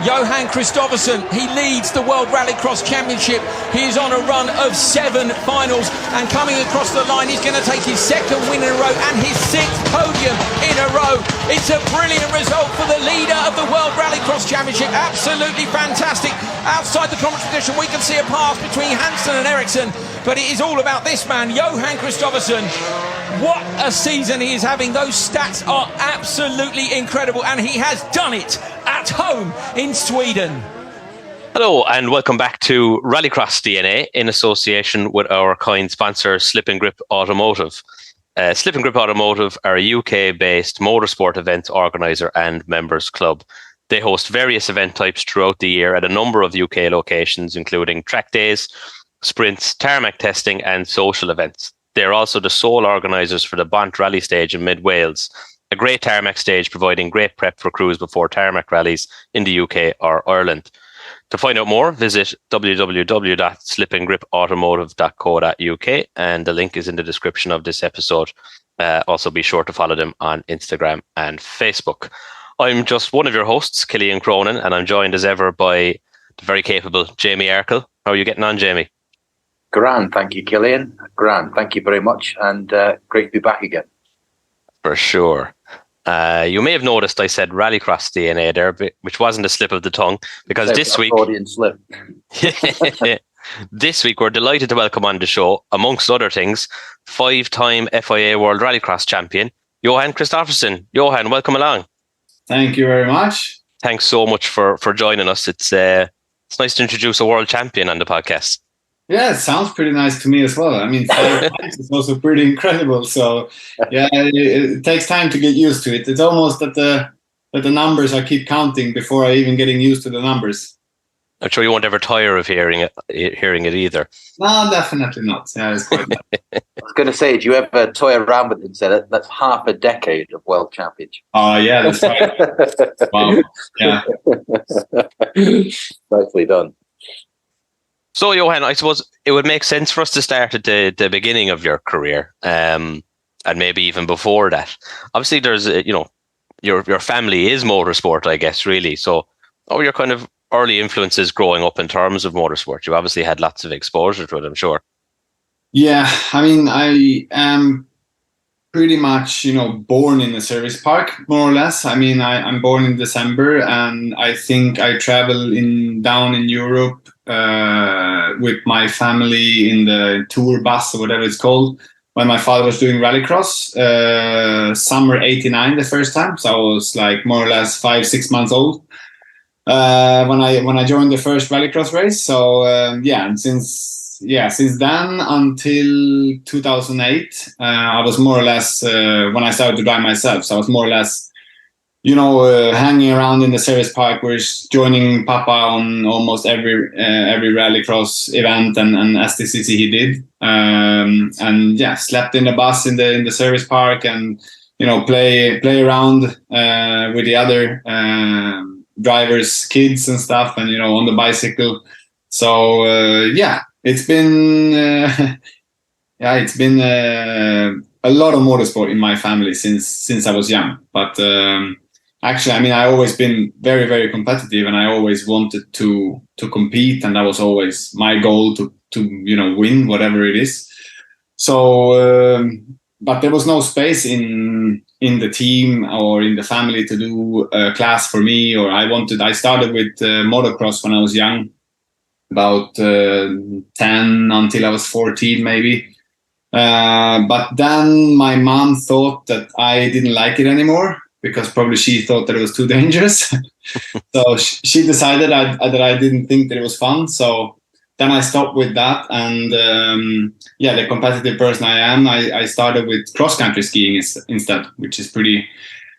Johan Kristoffersson, he leads the World Rallycross Championship. He is on a run of 7 finals, and coming across the line, he's going to take his 2nd win in a row and his 6th podium in a row. It's a brilliant result for the leader of the World Rallycross Championship. Absolutely fantastic. Outside the competition, we can see a pass between Hansen and Eriksson, but it is all about this man, Johan Kristoffersson. What a season he is having. Those stats are absolutely incredible, and he has done it at home in Sweden. Hello and welcome back to Rallycross DNA in association with our kind sponsor Slip and Grip Automotive. Slip and Grip Automotive are a UK-based motorsport event organiser and members club. They host various event types throughout the year at a number of UK locations, including track days, sprints, tarmac testing and social events. They are also the sole organisers for the Bont Rally stage in mid-Wales, a great tarmac stage providing great prep for crews before tarmac rallies in the UK or Ireland. To find out more, visit www.slipandgripautomotive.co.uk, and the link is in the description of this episode. Also be sure to follow them on Instagram and Facebook. I'm just one of your hosts, Killian Cronin, and I'm joined as ever by the very capable Jamie Arkle. How are you getting on, Jamie? Grand, thank you, Killian. Grand, thank you very much, and great to be back again. For sure. You may have noticed I said Rallycross DNA there, which wasn't a slip of the tongue, because this week... slip. This week we're delighted to welcome on the show, amongst other things, 5-time FIA World Rallycross champion, Johan Kristoffersson. Johan, welcome along. Thank you very much. Thanks so much for joining us. It's nice to introduce a world champion on the podcast. Yeah, it sounds pretty nice to me as well. I mean, 5 times is also pretty incredible. So, yeah, it takes time to get used to it. It's almost that the numbers I keep counting before I even getting used to the numbers. I'm sure you won't ever tire of hearing it either. No, definitely not. Yeah, it's quite nice. I was going to say, do you ever toy around with it and say that's half a decade of world championship? Oh, yeah, that's right. Wow. Yeah. Nicely done. So, Johan, I suppose it would make sense for us to start at the beginning of your career, and maybe even before that. Obviously, there's your family is motorsport, I guess, really. So, what were your kind of early influences growing up in terms of motorsport? You obviously had lots of exposure to it, I'm sure. Yeah, I mean, I am pretty much, born in a service park, more or less. I mean, I'm born in December, and I think I travel down in Europe with my family in the tour bus or whatever it's called, when my father was doing Rallycross, summer 89 the first time. So I was like more or less 5-6 months old when I joined the first Rallycross race. So and since then until 2008, I was more or less when I started to drive myself. So I was more or less hanging around in the service park, where he's joining Papa on almost every Rallycross event and STCC he did, and slept in the bus in the service park, and play around with the other drivers' kids and stuff, and on the bicycle. So it's been a lot of motorsport in my family since I was young, but. Actually, I mean, I always been very, very competitive, and I always wanted to compete, and that was always my goal to win whatever it is. So, but there was no space in the team or in the family to do a class for me, or I started with motocross when I was young, about 10 until I was 14 maybe. But then my mom thought that I didn't like it anymore, because probably she thought that it was too dangerous. So she decided that I didn't think that it was fun. So then I stopped with that. And the competitive person I am, I started with cross-country skiing instead, which is pretty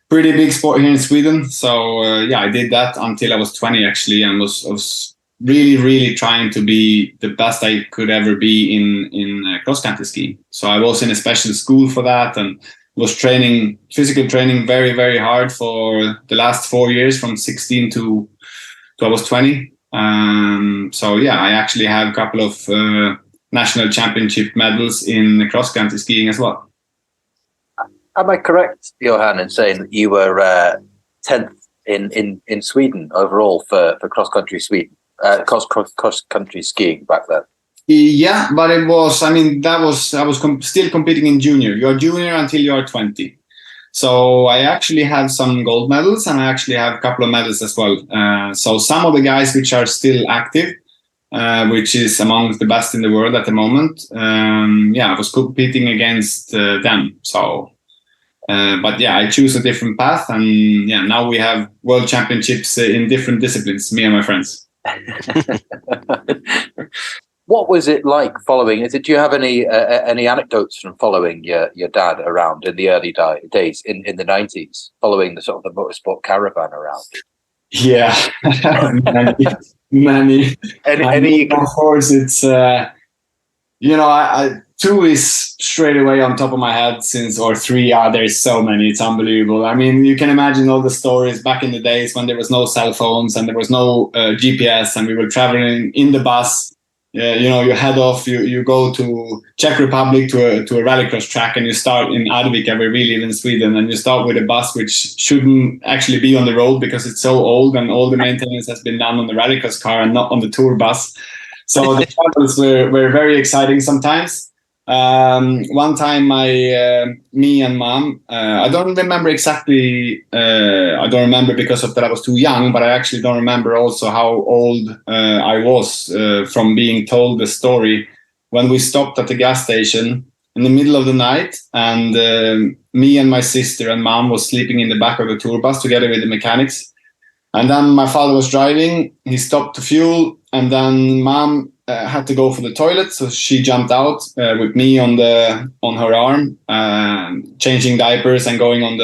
big sport here in Sweden. So I did that until I was 20 actually, and was really, really trying to be the best I could ever be in cross-country skiing. So I was in a special school for that, and was physical training very, very hard for the last 4 years, from 16 to I was 20. I actually have a couple of national championship medals in cross-country skiing as well. Am I correct, Johan, in saying that you were 10th in Sweden overall for cross country Sweden, cross country skiing back then. Yeah, but it was. I mean, I was still competing in junior. You're junior until you are 20. So I actually have some gold medals, and I actually have a couple of medals as well. So some of the guys which are still active, which is among the best in the world at the moment. I was competing against them. So, but yeah, I choose a different path, and yeah, now we have world championships in different disciplines. Me and my friends. What was it like following? Do you have any anecdotes from following your dad around in the early days in the 90s, following the sort of the motorsport caravan around? Yeah, many. Of course, it's I 2 is straight away on top of my head, or 3. There's so many. It's unbelievable. I mean, you can imagine all the stories back in the days when there was no cell phones and there was no GPS, and we were traveling in the bus. You head off, you go to Czech Republic to a rallycross track, and you start in Arvika, where we live in Sweden, and you start with a bus which shouldn't actually be on the road because it's so old, and all the maintenance has been done on the rallycross car and not on the tour bus. So the travels were very exciting sometimes. One time me and mom, I don't remember exactly, I don't remember because of that I was too young, but I actually don't remember also how old I was from being told the story when we stopped at the gas station in the middle of the night, and me and my sister and mom was sleeping in the back of the tour bus together with the mechanics. And then my father was driving, he stopped to fuel, and then mom had to go for the toilet, so she jumped out with me on her arm, changing diapers and going on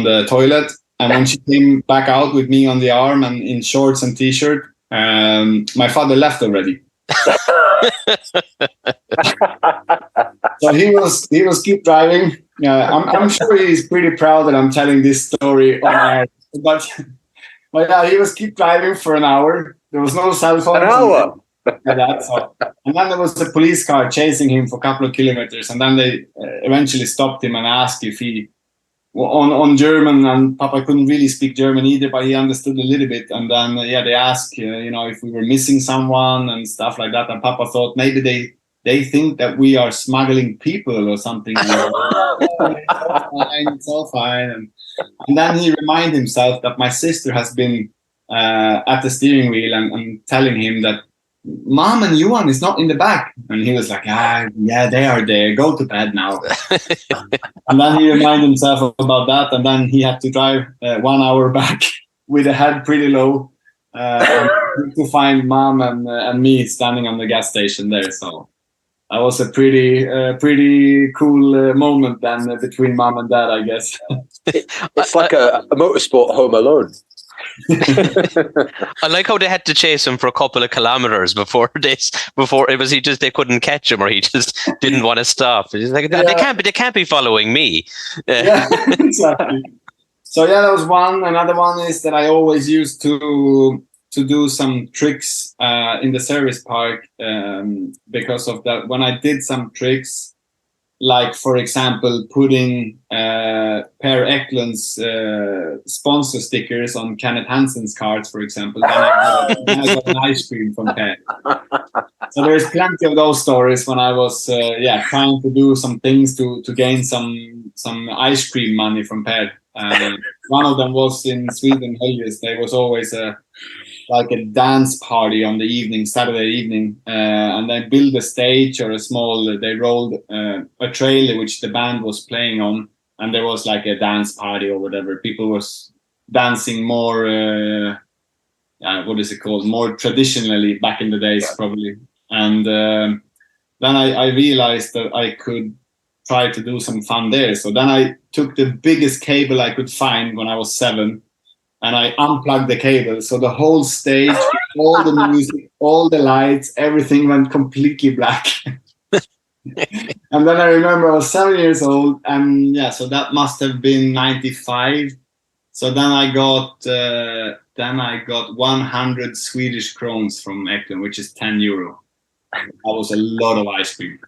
the toilet. And when she came back out with me on the arm and in shorts and t-shirt, my father left already. So he was keep driving. I'm sure he's pretty proud that I'm telling this story on air, but yeah, he was keep driving for an hour. There was no cell phone. An hour. And then there was a police car chasing him for a couple of kilometers, and then they eventually stopped him and asked if he on German, and Papa couldn't really speak German either, but he understood a little bit. And then they asked if we were missing someone and stuff like that, and Papa thought maybe they think that we are smuggling people or something. It's all fine. And then he reminded himself that my sister has been at the steering wheel and telling him that Mom and Johan is not in the back. And he was like, yeah, they are there. Go to bed now. And then he reminded himself about that. And then he had to drive 1 hour back with the head pretty low to find Mom and me standing on the gas station there. So that was a pretty cool moment then between Mom and Dad, I guess. It's like a motorsport Home Alone. I like how they had to chase him for a couple of kilometers before it was they couldn't catch him, or he just didn't want to stop. He's like, they can't be following me. Yeah, exactly. So that was one. Another one is that I always used to do some tricks in the service park because of that. When I did some tricks, like for example, putting Per Eklund's sponsor stickers on Kenneth Hansen's cards, for example, then I got an ice cream from Per. So there's plenty of those stories when I was trying to do some things to gain some ice cream money from Per. One of them was in Sweden, Höljes. There was always a dance party on the evening, Saturday evening, and they built a stage or they rolled a trailer which the band was playing on, and there was like a dance party or whatever. People was dancing more, what is it called? More traditionally back in the days, probably. And then I realized that I could try to do some fun there. So then I took the biggest cable I could find when I was 7, and I unplugged the cable. So the whole stage, all the music, all the lights, everything went completely black. And then I remember I was 7 years old, and so that must have been 95. So then I got 100 Swedish crowns from Eklund, which is 10 euro. That was a lot of ice cream.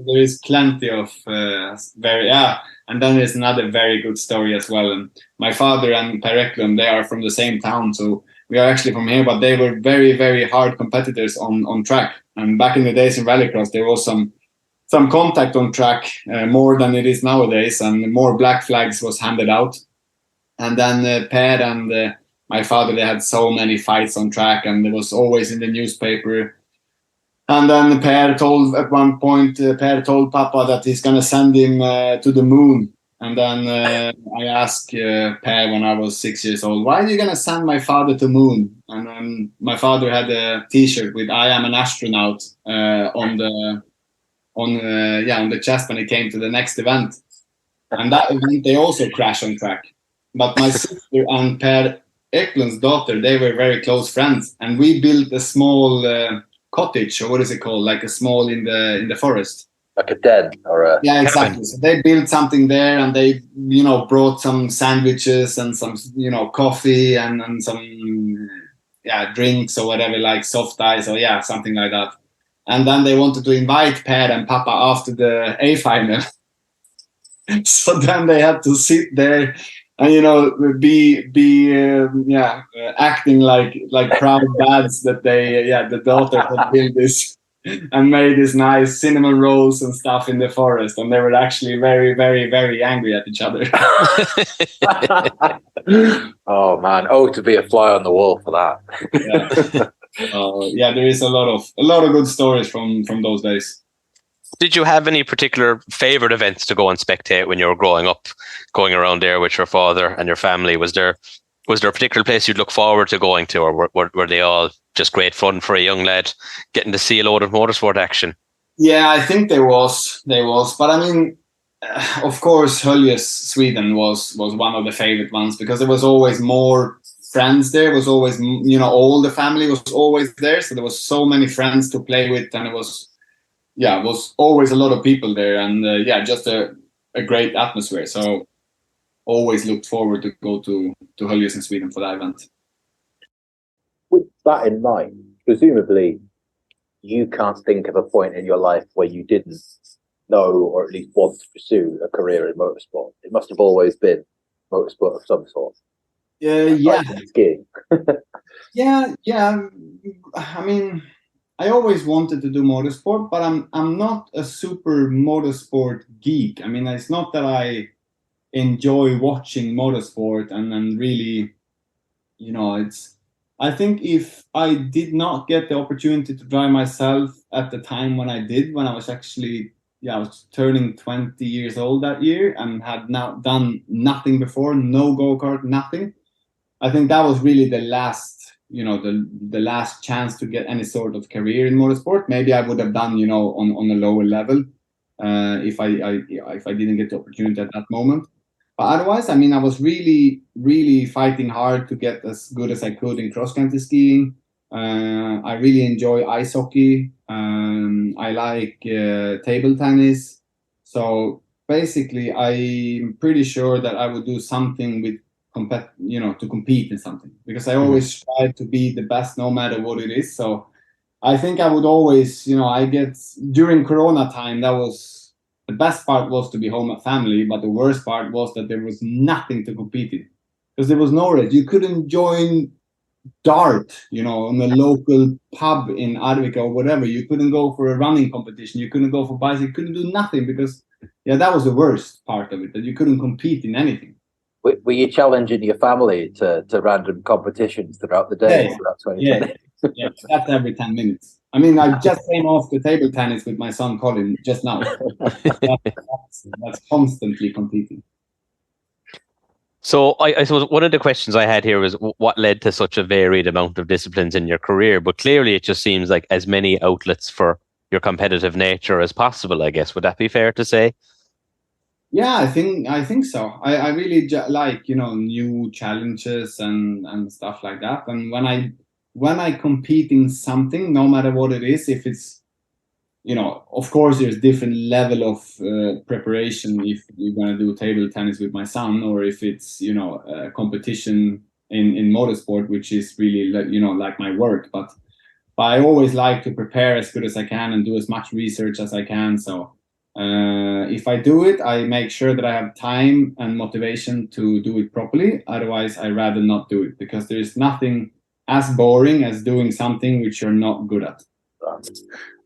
there is plenty of and then there's another very good story as well. And my father and Per Eklund, they are from the same town, so we are actually from here, but they were very, very hard competitors on track. And back in the days in Rallycross, there was some contact on track, more than it is nowadays, and more black flags was handed out. And then Per and my father, they had so many fights on track, and it was always in the newspaper. And then Per told Papa that he's going to send him to the moon. And then I asked Per when I was 6 years old, why are you going to send my father to moon? And then my father had a T-shirt with "I am an astronaut" on the chest when it came to the next event. And that event, they also crashed on track. But my sister and Per Eklund's daughter, they were very close friends. And we built a small cottage, or what is it called? Like a small in the forest. Like a den or a... Yeah, exactly. So they built something there, and they, brought some sandwiches and some, coffee and some, drinks or whatever, like soft ice or something like that. And then they wanted to invite Per and Papa after the A final. So then they had to sit there and acting like proud dads that the daughter had built this and made this nice cinnamon rolls and stuff in the forest, and they were actually very, very, very angry at each other. Oh man! Oh, to be a fly on the wall for that. There is a lot of good stories from those days. Did you have any particular favorite events to go and spectate when you were growing up, going around there with your father and your family? Was there a particular place you'd look forward to going to, or were they all just great fun for a young lad getting to see a load of motorsport action? Yeah, I think there was. But I mean, of course, Höljes, Sweden was one of the favorite ones, because there was always more friends there. It was always, all the family was always there. So there was so many friends to play with, and it was always a lot of people there, and just a great atmosphere. So always looked forward to go to Höljes in Sweden for that event. With that in mind, presumably you can't think of a point in your life where you didn't know, or at least want to pursue a career in motorsport. It must have always been motorsport of some sort. Skiing. I mean, I always wanted to do motorsport, but I'm not a super motorsport geek. I mean, it's not that I enjoy watching motorsport and really, I think if I did not get the opportunity to drive myself at the time when I was actually, I was turning 20 years old that year and had now done nothing before, no go-kart, nothing. I think that was really the last, the last chance to get any sort of career in motorsport. Maybe I would have done, on a lower level, if I didn't get the opportunity at that moment. But otherwise, I mean, I was really, really fighting hard to get as good as I could in cross-country skiing. I really enjoy ice hockey. I like table tennis. So basically, I'm pretty sure that I would do something with to compete in something, because I always try to be the best no matter what it is. So I think I would always, during Corona time, that was the best part, was to be home at family, but the worst part was that there was nothing to compete in, because there was no race. You couldn't join dart, on a local pub in Arvika or whatever. You couldn't go for a running competition. You couldn't go for bicycle. You couldn't do nothing, because that was the worst part of it, that you couldn't compete in anything. Were you challenging your family to random competitions throughout the day? Throughout 2020? Yeah, that's every 10 minutes. I mean, I just came off the table tennis with my son Colin just now. That's constantly competing. So I suppose one of the questions I had here was what led to such a varied amount of disciplines in your career? But clearly it just seems like as many outlets for your competitive nature as possible, I guess. Would that be fair to say? Yeah, I think so. I really like, new challenges and stuff like that. And when I compete in something, no matter what it is, if it's, of course there's different level of preparation if you're going to do table tennis with my son, or if it's, a competition in motorsport, which is really, like my work. But I always like to prepare as good as I can and do as much research as I can. So If I do it, I make sure that I have time and motivation to do it properly. Otherwise, I'd rather not do it, because there is nothing as boring as doing something which you're not good at.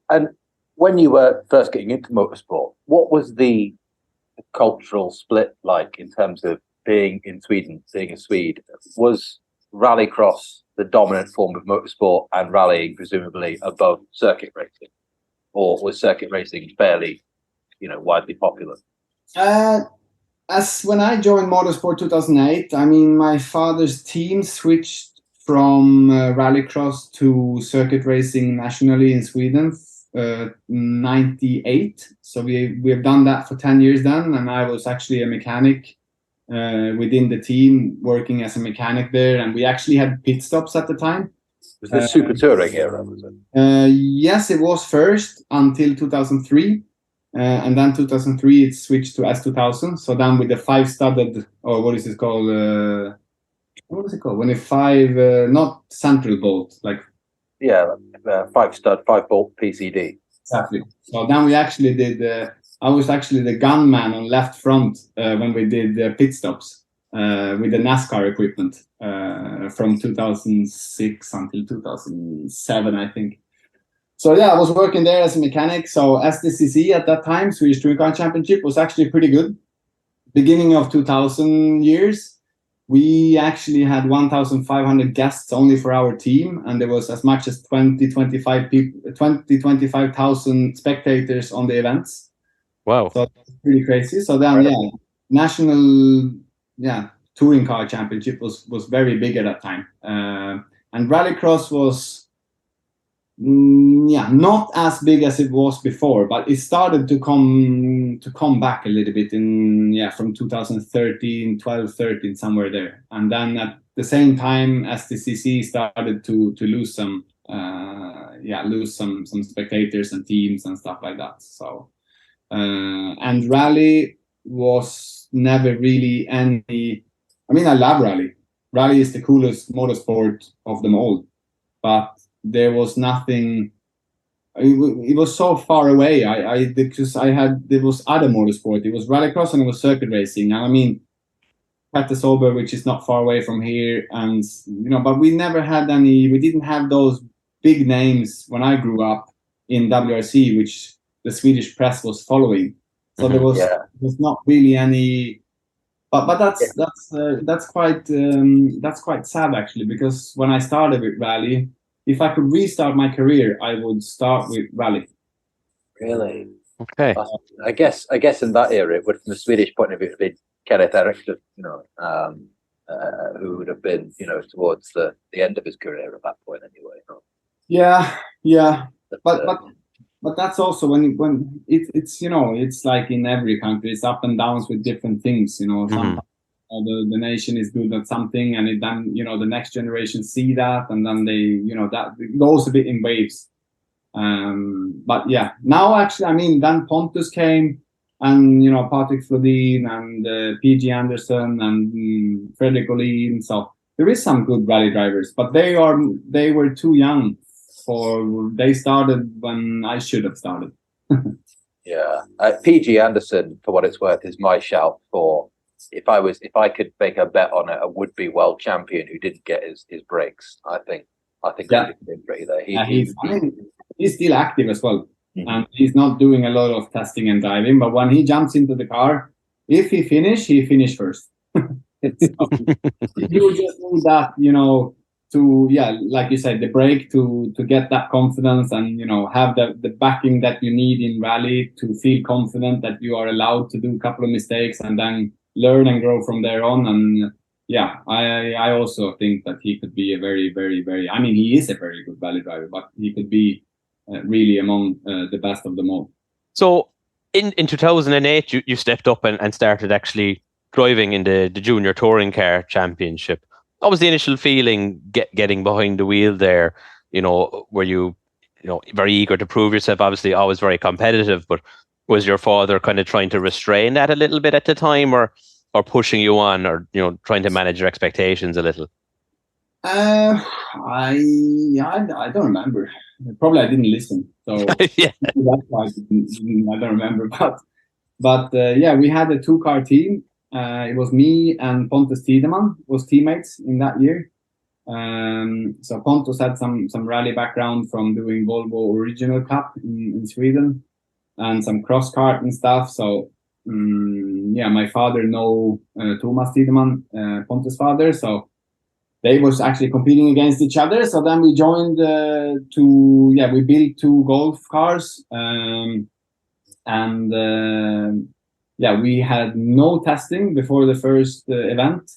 And when you were first getting into motorsport, what was the cultural split like in terms of being in Sweden, being a Swede? Was rallycross the dominant form of motorsport and rallying presumably above circuit racing? Or was circuit racing fairly, widely popular? As when I joined motorsport 2008, I mean, my father's team switched from rallycross to circuit racing nationally in Sweden 98. So we have done that for 10 years then, and I was actually a mechanic within the team, working as a mechanic there, and we actually had pit stops at the time. Was this Super Touring era, was it? Yes, it was first until 2003. And then 2003 it switched to S2000. So then with the 5-studded, or what is it called? What is it called? When a 5, not central bolt, like 5-stud, 5-bolt PCD. Exactly. So then we actually did. I was actually the gunman on left front when we did pit stops with the NASCAR equipment from 2006 until 2007, I think. So yeah, I was working there as a mechanic. So SDCC at that time, Swedish Touring Car Championship, was actually pretty good. Beginning of 2000 years, we actually had 1,500 guests only for our team, and there was as much as 25,000 spectators on the events. Wow. So that's pretty crazy. So then, national, touring car championship was very big at that time. And rallycross was, not as big as it was before, but it started to come back a little bit from 2013, 12, 13, somewhere there. And then at the same time, STCC started to lose some spectators and teams and stuff like that. So and rally was never really any. I mean, I love rally. Rally is the coolest motorsport of them all, but there was nothing. It was so far away. There was other motorsport. It was rallycross and it was circuit racing. And I mean, Petterssober, which is not far away from here, and but we never had any. We didn't have those big names when I grew up in WRC, which the Swedish press was following. So there was not really any. But that's quite sad actually, because when I started with rally, if I could restart my career, I would start with rally. Really? Okay. I guess in that era, it would, from a Swedish point of view, have been Kenneth Eriksson, who would have been, towards the end of his career at that point anyway. Yeah. But that's also when it's it's like in every country, it's up and downs with different things. Sometimes the nation is good at something, and then the next generation see that, and then they that it goes a bit in waves. But yeah, now actually, I mean, then Pontus came, and Patrick Flodin and PG Anderson and Fredrik Olin. So there is some good rally drivers, but they were too young. They started when I should have started. PG Anderson, for what it's worth, is my shout for if I could make a bet on a would-be world champion who didn't get his breaks. I think he'd been pretty there. He's still active as well, and he's not doing a lot of testing and driving. But when he jumps into the car, if he finish first. You just need that, to like you said, the break to get that confidence and have the backing that you need in rally to feel confident that you are allowed to do a couple of mistakes and then learn and grow from there on. And I also think that he could be a very, very, very, I mean, he is a very good rally driver, but he could be really among the best of them all. So in 2008 you stepped up and started actually driving in the junior touring car championship. What was the initial feeling getting behind the wheel there? Were you very eager to prove yourself? Obviously, always very competitive, but was your father kind of trying to restrain that a little bit at the time, or pushing you on, or trying to manage your expectations a little? I don't remember. Probably I didn't listen, so Yeah. that's why I don't remember. But yeah, we had a 2-car team. It was me and Pontus Tideman was teammates in that year. So Pontus had some rally background from doing Volvo Original Cup in Sweden and some cross kart and stuff. So yeah, my father know Thomas Tideman, Pontus' father. So they was actually competing against each other. So then we joined we built 2 golf cars. We had no testing before the first event.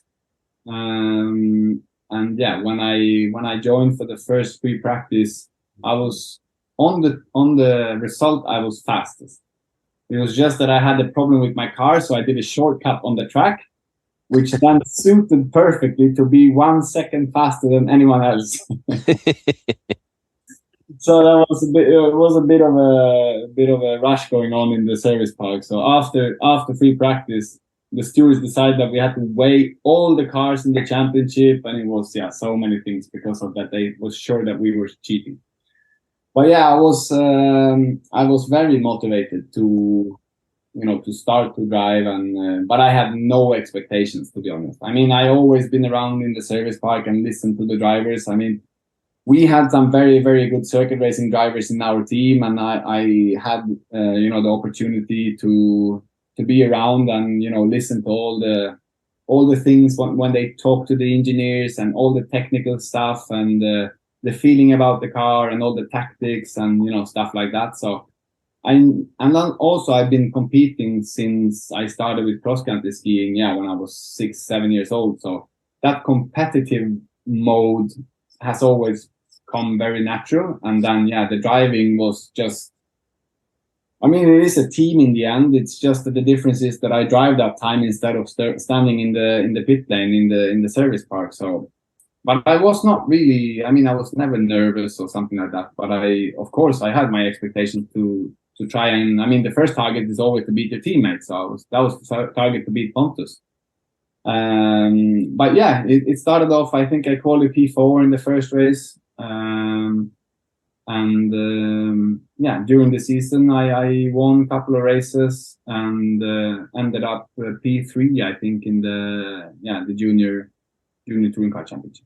When I joined for the first free practice, I was on the result, I was fastest. It was just that I had a problem with my car, so I did a shortcut on the track, which then suited perfectly to be 1 second faster than anyone else. So that was a bit of a rush going on in the service park. So after free practice, the stewards decided that we had to weigh all the cars in the championship, and it was so many things because of that. They was sure that we were cheating. But yeah, I was very motivated to start to drive, and but I had no expectations, to be honest. I mean, I always been around in the service park and listened to the drivers. I mean, we had some very, very good circuit racing drivers in our team, and I had the opportunity to be around and listen to all the things when they talk to the engineers and all the technical stuff and the feeling about the car and all the tactics and stuff like that. So and then also I've been competing since I started with cross country skiing. When I was 6-7 years old. So that competitive mode has always come very natural. And then the driving was just, I mean, it is a team in the end. It's just that the difference is that I drive that time instead of standing in the pit lane in the service park. So, but I was not really, I mean, I was never nervous or something like that. But of course I had my expectations to try, and I mean, the first target is always to beat your teammates. So that was the target, to beat Pontus. But yeah, it started off, I think I called it P4 in the first race. During the season I won a couple of races and ended up P3, I think, in the junior touring car championship.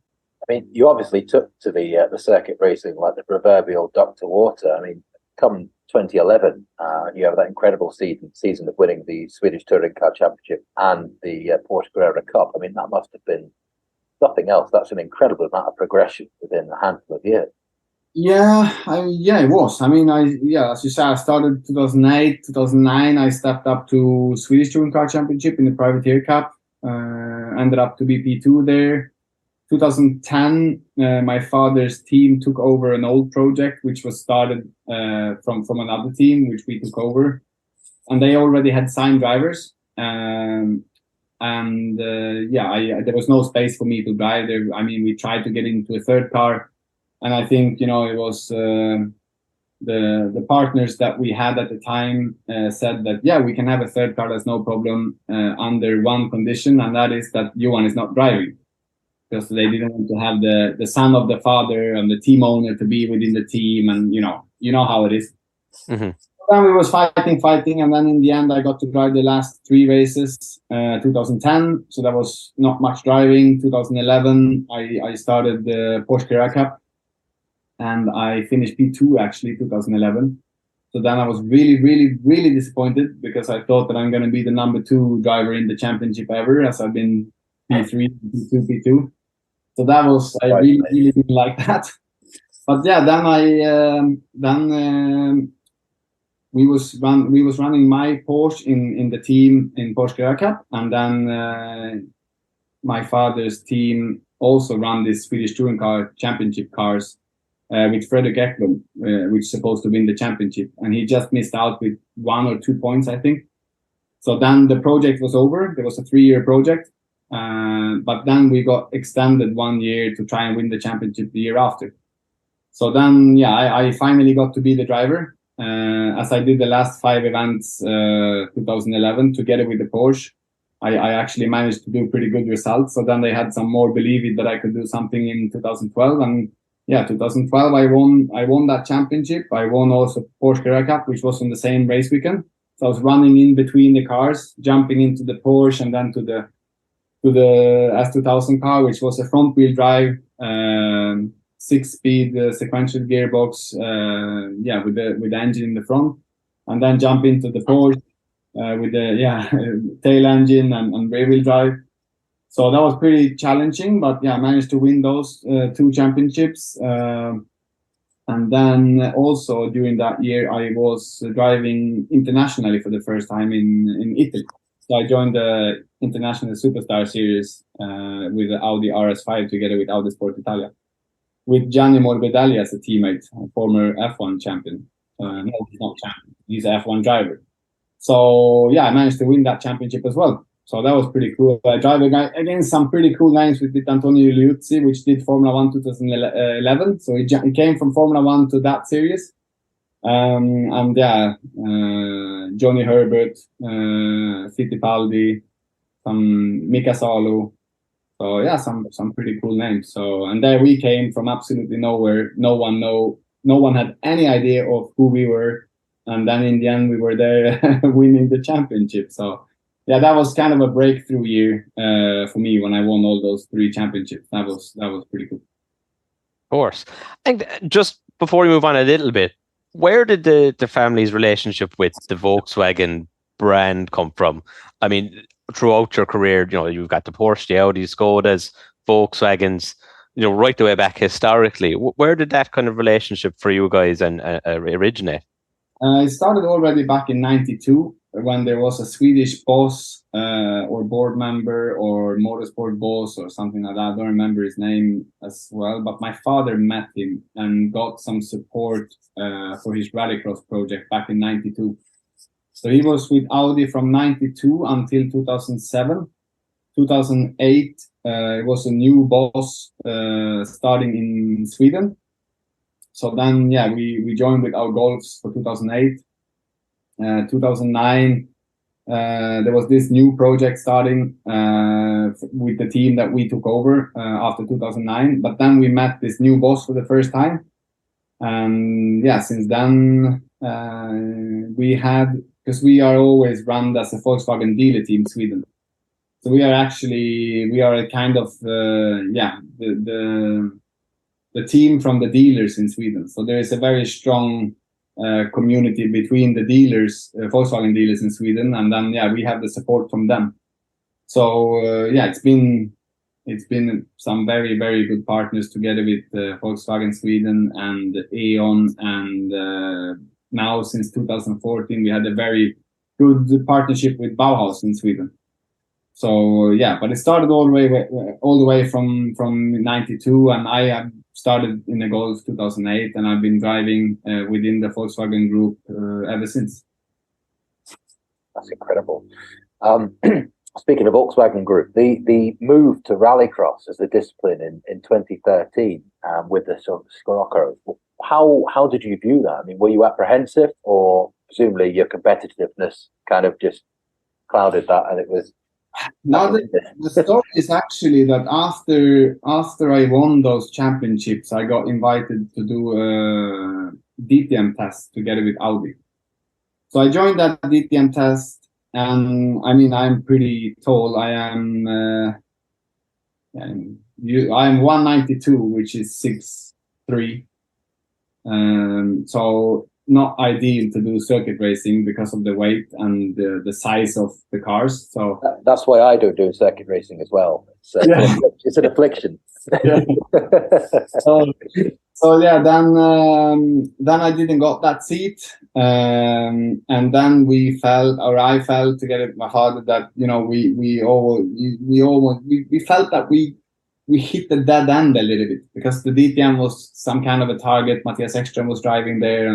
I mean, you obviously took to the circuit racing like the proverbial duck to water. I mean, come 2011, you have that incredible season of winning the Swedish Touring Car Championship and the Porsche Carrera Cup. I mean, that must have been nothing else. That's an incredible amount of progression within a handful of years. Yeah, it was. I mean, as you said, I started 2008, 2009. I stepped up to Swedish Touring Car Championship in the Privateer Cup. Ended up to be P2 there. 2010, my father's team took over an old project which was started from another team, which we took over, and they already had signed drivers. There was no space for me to drive there. I mean, we tried to get into a third car, and I think it was the partners that we had at the time said that we can have a third car, that's no problem, under one condition, and that is that Johan is not driving, because they didn't want to have the son of the father and the team owner to be within the team, and you know how it is. Mm-hmm. Then we was fighting, and then in the end I got to drive the last 3 races. 2010, so that was not much driving. 2011, I started the Porsche Carrera Cup, and I finished P2 actually 2011. So then I was really, really, really disappointed, because I thought that I'm going to be the number 2 driver in the championship ever, as I've been P3, P2, P2. So that was, I really, really didn't like that. But then we was running my Porsche in the team in Porsche Carrera Cup, and then my father's team also ran this Swedish Touring Car Championship cars with Fredrik Eklund, which is supposed to win the championship, and he just missed out with 1 or 2 points, I think. So then the project was over. There was a 3-year project, but then we got extended 1 year to try and win the championship the year after. So then, I finally got to be the driver, as I did the last 5 events 2011 together with the Porsche. I actually managed to do pretty good results. So then they had some more belief that I could do something in 2012. And yeah, 2012 I won that championship. I won also Porsche Carrera Cup, which was on the same race weekend. So I was running in between the cars, jumping into the Porsche and then to the S2000 car, which was a front wheel drive, 6-speed sequential gearbox, with the engine in the front, and then jump into the Porsche with the tail engine and rear wheel drive. So that was pretty challenging, but I managed to win those 2 championships. And then also during that year, I was driving internationally for the first time in Italy. So I joined the International Superstar Series with the Audi RS5 together with Audi Sport Italia, with Gianni Morbidelli as a teammate, a former F1 champion. No, he's not champion. He's an F1 driver. So I managed to win that championship as well. So that was pretty cool. I drive against some pretty cool names with Antonio Liuzzi, which did Formula 1 2011. So he came from Formula 1 to that series. Johnny Herbert, Fittipaldi, some Mika Salo. So some pretty cool names. So, and there we came from absolutely nowhere. No one had any idea of who we were. And then in the end, we were there winning the championship. So that was kind of a breakthrough year for me when I won all those 3 championships. That was pretty cool. Of course. And just before we move on a little bit, where did the family's relationship with the Volkswagen brand come from? I mean, throughout your career, you've got the Porsche, the Audis, Skodas, Volkswagens, right the way back historically. Where did that kind of relationship for you guys originate? It started already back in '92 when there was a Swedish boss or board member or motorsport boss or something like that. I don't remember his name as well, but my father met him and got some support for his Rallycross project back in '92. So he was with Audi from '92 until 2007. 2008, it was a new boss starting in Sweden. So then, we joined with our Golfs for 2008. 2009, there was this new project starting with the team that we took over after 2009. But then we met this new boss for the first time. And since then, because we are always run as a Volkswagen dealer team in Sweden. So we are a kind of, the team from the dealers in Sweden. So there is a very strong community between the dealers, Volkswagen dealers in Sweden, and then we have the support from them. So it's been some very, very good partners together with Volkswagen Sweden and E.ON, and now since 2014 we had a very good partnership with Bauhaus in Sweden. So but it started all the way from '92, and I have started in the Golf 2008, and I've been driving within the Volkswagen Group ever since. That's incredible. Speaking of Volkswagen Group, the move to Rallycross as a discipline in 2013 with the sort of Scirocco, how did you view that? I mean, were you apprehensive, or presumably your competitiveness kind of just clouded that, and it was? Now the story is actually that after I won those championships, I got invited to do a DTM test together with Audi. So I joined that DTM test, and I mean, I'm pretty tall. I am 192, which is 6'3". So not ideal to do circuit racing because of the weight and the size of the cars. So that's why I don't do circuit racing as well. It's an affliction. Then I didn't got that seat, and then I felt together with my father that we felt that we hit the dead end a little bit, because the DTM was some kind of a target. Matthias Ekström was driving there,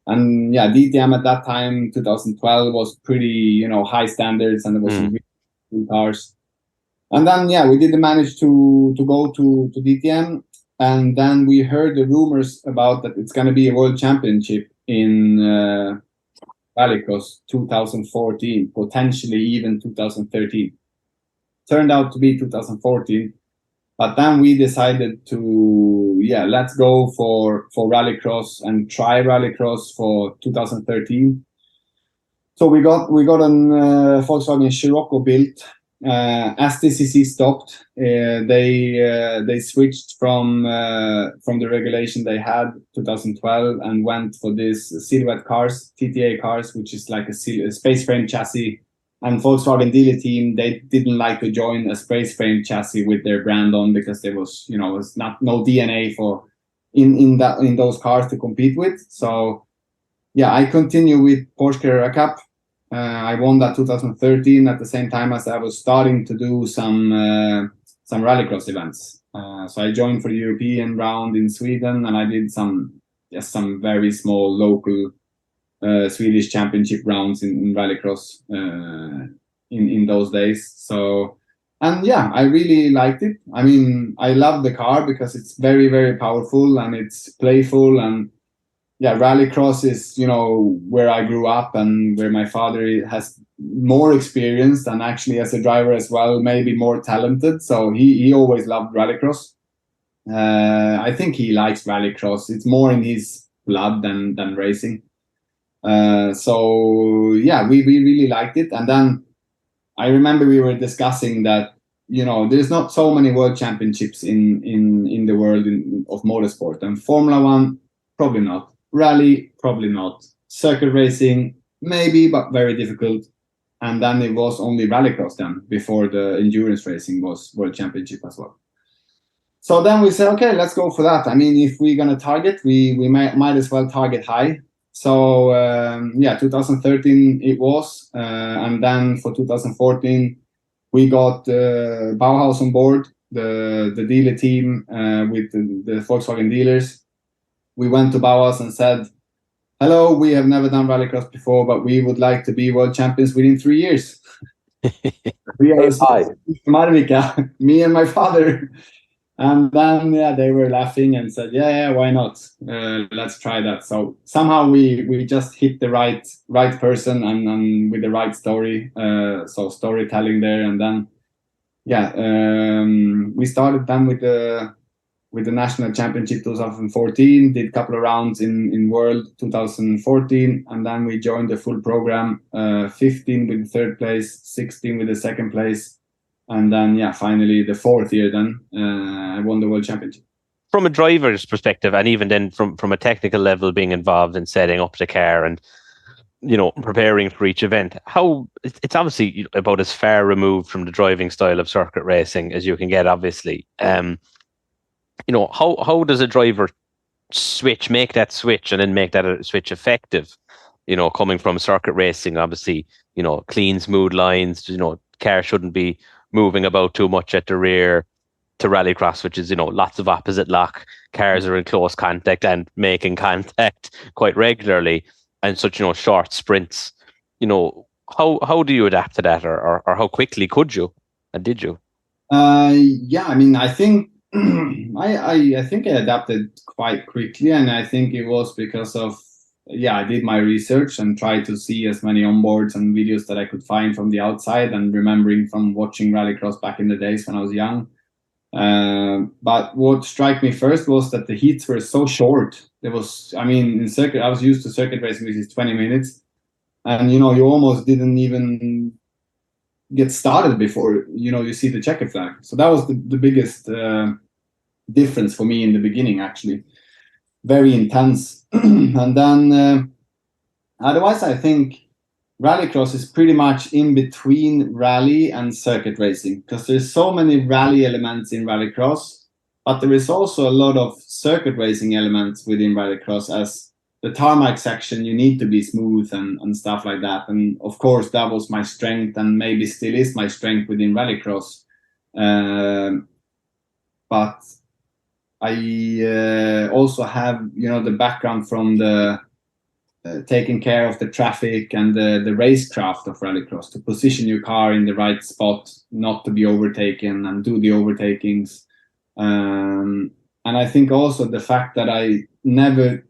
and DTM at that time, 2012, was pretty high standards, and there was some really good cars. And then we didn't manage to go to DTM, and then we heard the rumors about that it's going to be a World Championship in Rallycross 2014, potentially even 2013. turned out to be 2014. But then we decided to, let's go for Rallycross and try Rallycross for 2013. So we got an Volkswagen Scirocco built. As TCC stopped, they switched from the regulation they had 2012 and went for this silhouette cars, TTA cars, which is like a space frame chassis. And Volkswagen dealer team, they didn't like to join a space frame chassis with their brand on because there was, was no DNA for in those cars to compete with. So I continue with Porsche Carrera Cup. I won that 2013 at the same time as I was starting to do some Rallycross events. So I joined for the European round in Sweden, and I did some very small local Swedish championship rounds in Rallycross in those days. So, and I really liked it. I mean, I love the car because it's very, very powerful and it's playful, and Rallycross is, where I grew up and where my father has more experience and actually as a driver as well, maybe more talented. So he always loved Rallycross. I think he likes Rallycross. It's more in his blood than racing. We really liked it. And then I remember we were discussing that, there's not so many world championships in the world of motorsport, and Formula One, probably not. Rally, probably not. Circuit racing, maybe, but very difficult. And then it was only Rallycross then, before the endurance racing was World Championship as well. So then we said, okay, let's go for that. I mean, if we're going to target, we might as well target high. So, 2013 it was. And then for 2014, we got Bauhaus on board, the dealer team with the Volkswagen dealers. We went to Bauhaus and said, hello, we have never done Rallycross before, but we would like to be world champions within 3 years. We are from Arvika, me and my father. And then they were laughing and said, why not? Let's try that. So somehow we just hit the right person and with the right story. So storytelling there. And then we started then with the national championship 2014, did a couple of rounds in World 2014, and then we joined the full program, 15 with the third place, 16 with the second place, and then finally the fourth year then I won the World Championship. From a driver's perspective, and even then from a technical level, being involved in setting up the car and preparing for each event, how it's obviously about as far removed from the driving style of circuit racing as you can get, obviously. How does a driver make that switch and then make that switch effective? Coming from circuit racing, obviously, clean, smooth lines, car shouldn't be moving about too much at the rear, to Rallycross, which is, lots of opposite lock. Cars are in close contact and making contact quite regularly, and such, short sprints. How do you adapt to that, or how quickly could you, and did you? I mean, I think I think I adapted quite quickly, and I think it was because of I did my research and tried to see as many onboards and videos that I could find from the outside, and remembering from watching Rallycross back in the days when I was young. But what struck me first was that the heats were so short. There was, in circuit, I was used to circuit racing, which is 20 minutes, and you almost didn't even get started before you see the checker flag. So that was the biggest difference for me in the beginning, actually. Very intense. And then otherwise I think Rallycross is pretty much in between rally and circuit racing, because there's so many rally elements in Rallycross, but there is also a lot of circuit racing elements within Rallycross. As the tarmac section, you need to be smooth and stuff like that. And of course, that was my strength, and maybe still is my strength within Rallycross. But I also have, the background from the taking care of the traffic and the racecraft of Rallycross, to position your car in the right spot, not to be overtaken, and do the overtakings. And I think also the fact that I never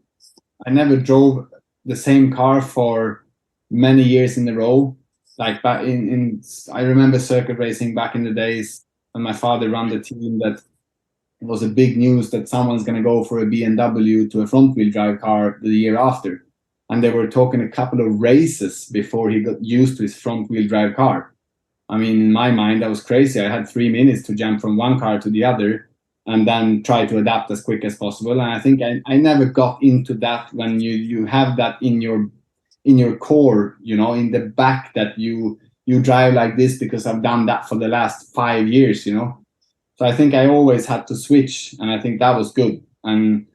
drove the same car for many years in a row. like back in I remember circuit racing back in the days when my father ran the team, that it was a big news that someone's going to go for a BMW to a front wheel drive car the year after. And they were talking a couple of races before he got used to his front wheel drive car. I mean, in my mind, that was crazy. I had 3 minutes to jump from one car to the other and then try to adapt as quick as possible. And I think I never got into that when you have that in your core, you know, in the back, that you drive like this because I've done that for the last 5 years, you know. So I think I always had to switch, and I think that was good. And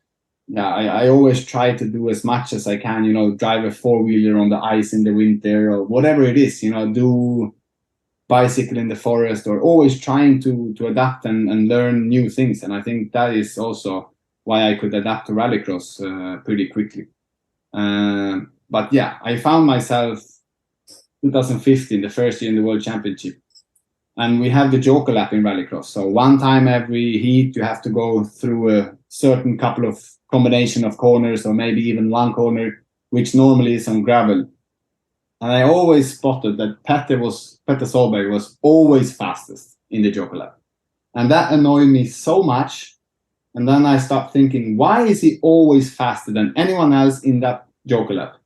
yeah, I always try to do as much as I can, you know, drive a 4-wheeler on the ice in the winter or whatever it is, you know, do bicycle in the forest, or always trying to adapt and learn new things. And I think that is also why I could adapt to Rallycross pretty quickly. But yeah, I found myself 2015, the first year in the World Championship. And we have the Joker lap in Rallycross. So one time every heat, you have to go through a certain couple of combination of corners, or maybe even one corner, which normally is on gravel. And I always spotted that Petter Solberg was always fastest in the Joker lap. And that annoyed me so much. And then I stopped thinking, why is he always faster than anyone else in that Joker lap?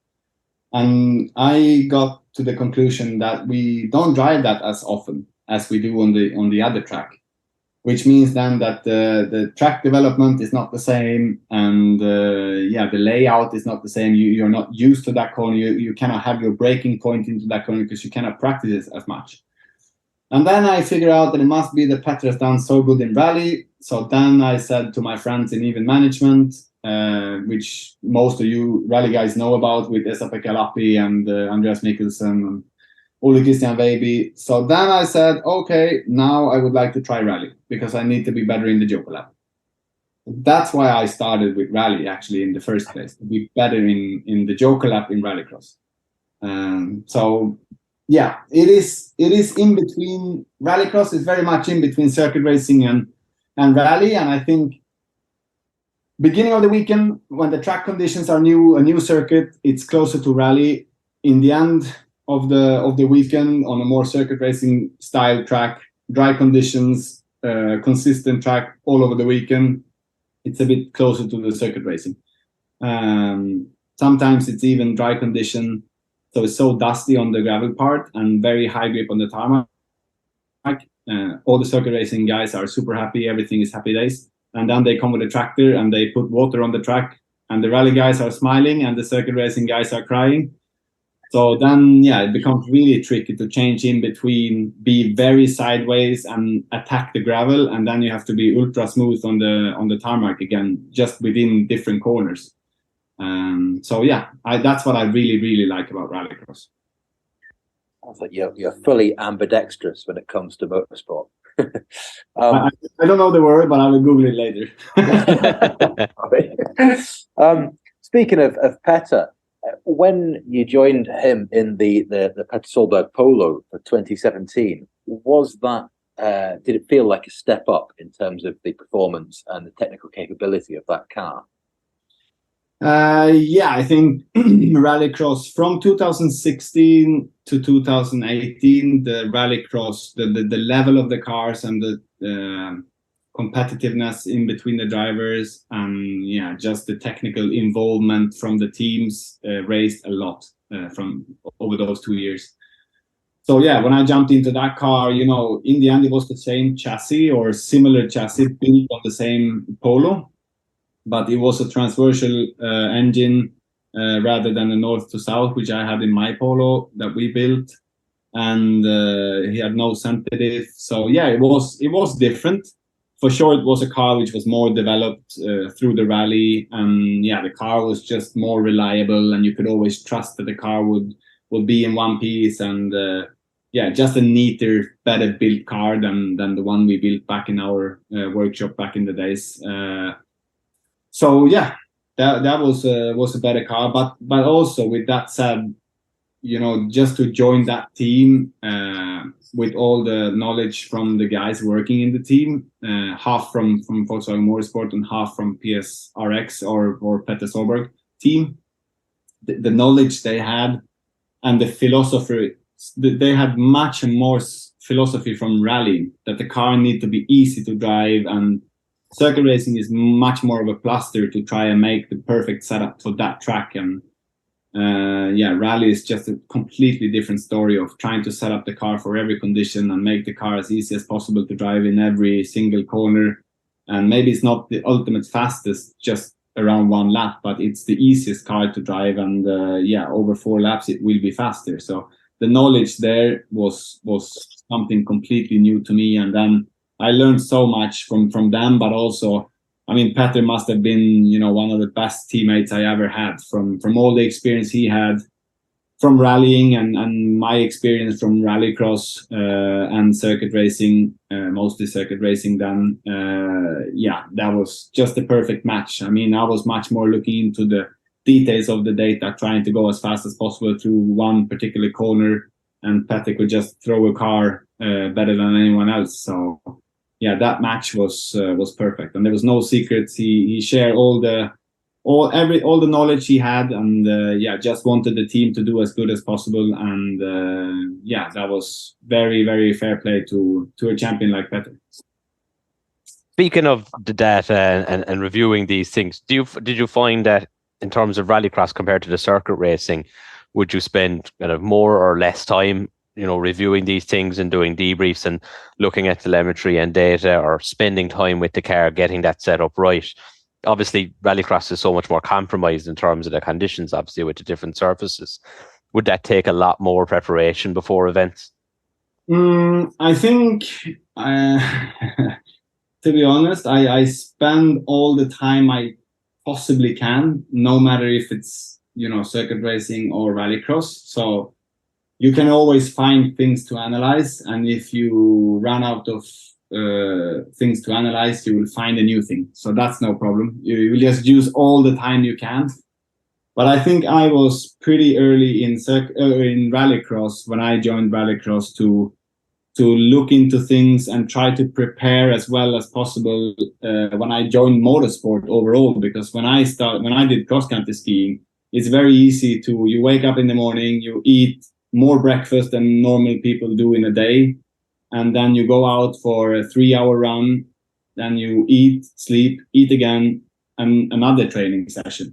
And I got to the conclusion that we don't drive that as often as we do on the other track, which means then that the track development is not the same, and the layout is not the same. You're not used to that corner. You cannot have your braking point into that corner because you cannot practice it as much. And then I figured out that it must be that Petter has done so good in rally. So then I said to my friends in event management, which most of you rally guys know about, with Esa-Pekka Lappi and Andreas Mikkelsen and Ole Christian Weiby. So then I said, okay, now I would like to try rally because I need to be better in the Joker lap. That's why I started with rally, actually, in the first place, to be better in the Joker lap in Rallycross. So yeah, it is in between. Rallycross is very much in between circuit racing and rally. And I think beginning of the weekend, when the track conditions are new, a new circuit, it's closer to rally. In the end of the weekend, on a more circuit racing style track, dry conditions, consistent track all over the weekend, it's a bit closer to the circuit racing. Sometimes it's even dry condition, so it's so dusty on the gravel part and very high grip on the tarmac. All the circuit racing guys are super happy, everything is happy days, and then they come with a tractor and they put water on the track, and the rally guys are smiling and the circuit racing guys are crying. So then, yeah, it becomes really tricky to change in between, be very sideways and attack the gravel, and then you have to be ultra smooth on the tarmac again, just within different corners. So yeah, that's what I really, really like about Rallycross. I think you're fully ambidextrous when it comes to motorsport. I don't know the word, but I will Google it later. Speaking of Petter, when you joined him in the Petter Solberg Polo for 2017, was that did it feel like a step up in terms of the performance and the technical capability of that car? Yeah, I think Rallycross from 2016 to 2018, the Rallycross, the level of the cars and the competitiveness in between the drivers, and yeah, just the technical involvement from the teams raised a lot from over those 2 years. So yeah, when I jumped into that car, you know, in the end it was the same chassis or similar chassis built on the same Polo, but it was a transversal engine rather than a north to south, which I had in my Polo that we built, and he had no center diff. So yeah, it was different. For sure, it was a car which was more developed through the rally, and yeah, the car was just more reliable, and you could always trust that the car would be in one piece, and yeah, just a neater, better built car than the one we built back in our workshop back in the days. So yeah, that was a better car, but also with that said, you know, just to join that team with all the knowledge from the guys working in the team, half from Volkswagen Motorsport and half from PSRX or Petter Solberg team, the knowledge they had and the philosophy they had much more philosophy from rallying, that the car need to be easy to drive, and circuit racing is much more of a plaster to try and make the perfect setup for that track. And rally is just a completely different story of trying to set up the car for every condition and make the car as easy as possible to drive in every single corner. And maybe it's not the ultimate fastest just around one lap, but it's the easiest car to drive, and over 4 laps it will be faster. So the knowledge there was something completely new to me, and then I learned so much from them. But also, I mean, Petter must have been, one of the best teammates I ever had, from all the experience he had from rallying and my experience from rallycross and circuit racing, mostly circuit racing then. That was just the perfect match. I mean, I was much more looking into the details of the data, trying to go as fast as possible through one particular corner, and Petter could just throw a car better than anyone else. So yeah, that match was perfect, and there was no secrets. He shared all the knowledge he had, and just wanted the team to do as good as possible. And that was very, very fair play to a champion like Petter. Speaking of the data and reviewing these things, did you find that in terms of rallycross compared to the circuit racing, would you spend kind of more or less time, reviewing these things and doing debriefs and looking at telemetry and data, or spending time with the car getting that set up right? Obviously, rallycross is so much more compromised in terms of the conditions, obviously, with the different surfaces. Would that take a lot more preparation before events? I think, to be honest, I spend all the time I possibly can, no matter if it's, circuit racing or rallycross. So you can always find things to analyze, and if you run out of things to analyze, you will find a new thing. So that's no problem. You will just use all the time you can. But I think I was pretty early in rallycross when I joined rallycross to look into things and try to prepare as well as possible when I joined motorsport overall. Because when I did cross country skiing, it's very easy you wake up in the morning, you eat more breakfast than normal people do in a day, and then you go out for a 3-hour run, then you eat, sleep, eat again, and another training session.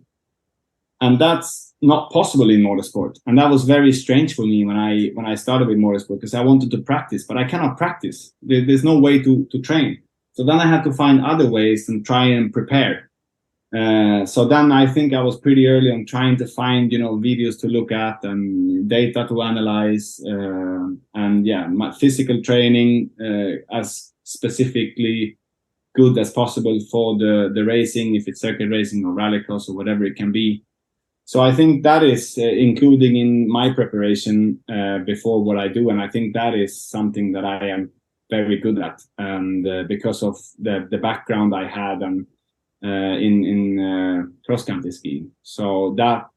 And that's not possible in motorsport. And that was very strange for me when I started with motorsport, because I wanted to practice, but I cannot practice. There's no way to train. So then I had to find other ways and try and prepare. So then I think I was pretty early on trying to find, videos to look at and data to analyze, my physical training as specifically good as possible for the racing, if it's circuit racing or rallycross or whatever it can be. So I think that is including in my preparation before what I do, and I think that is something that I am very good at, and because of the background I had and in cross country skiing. So that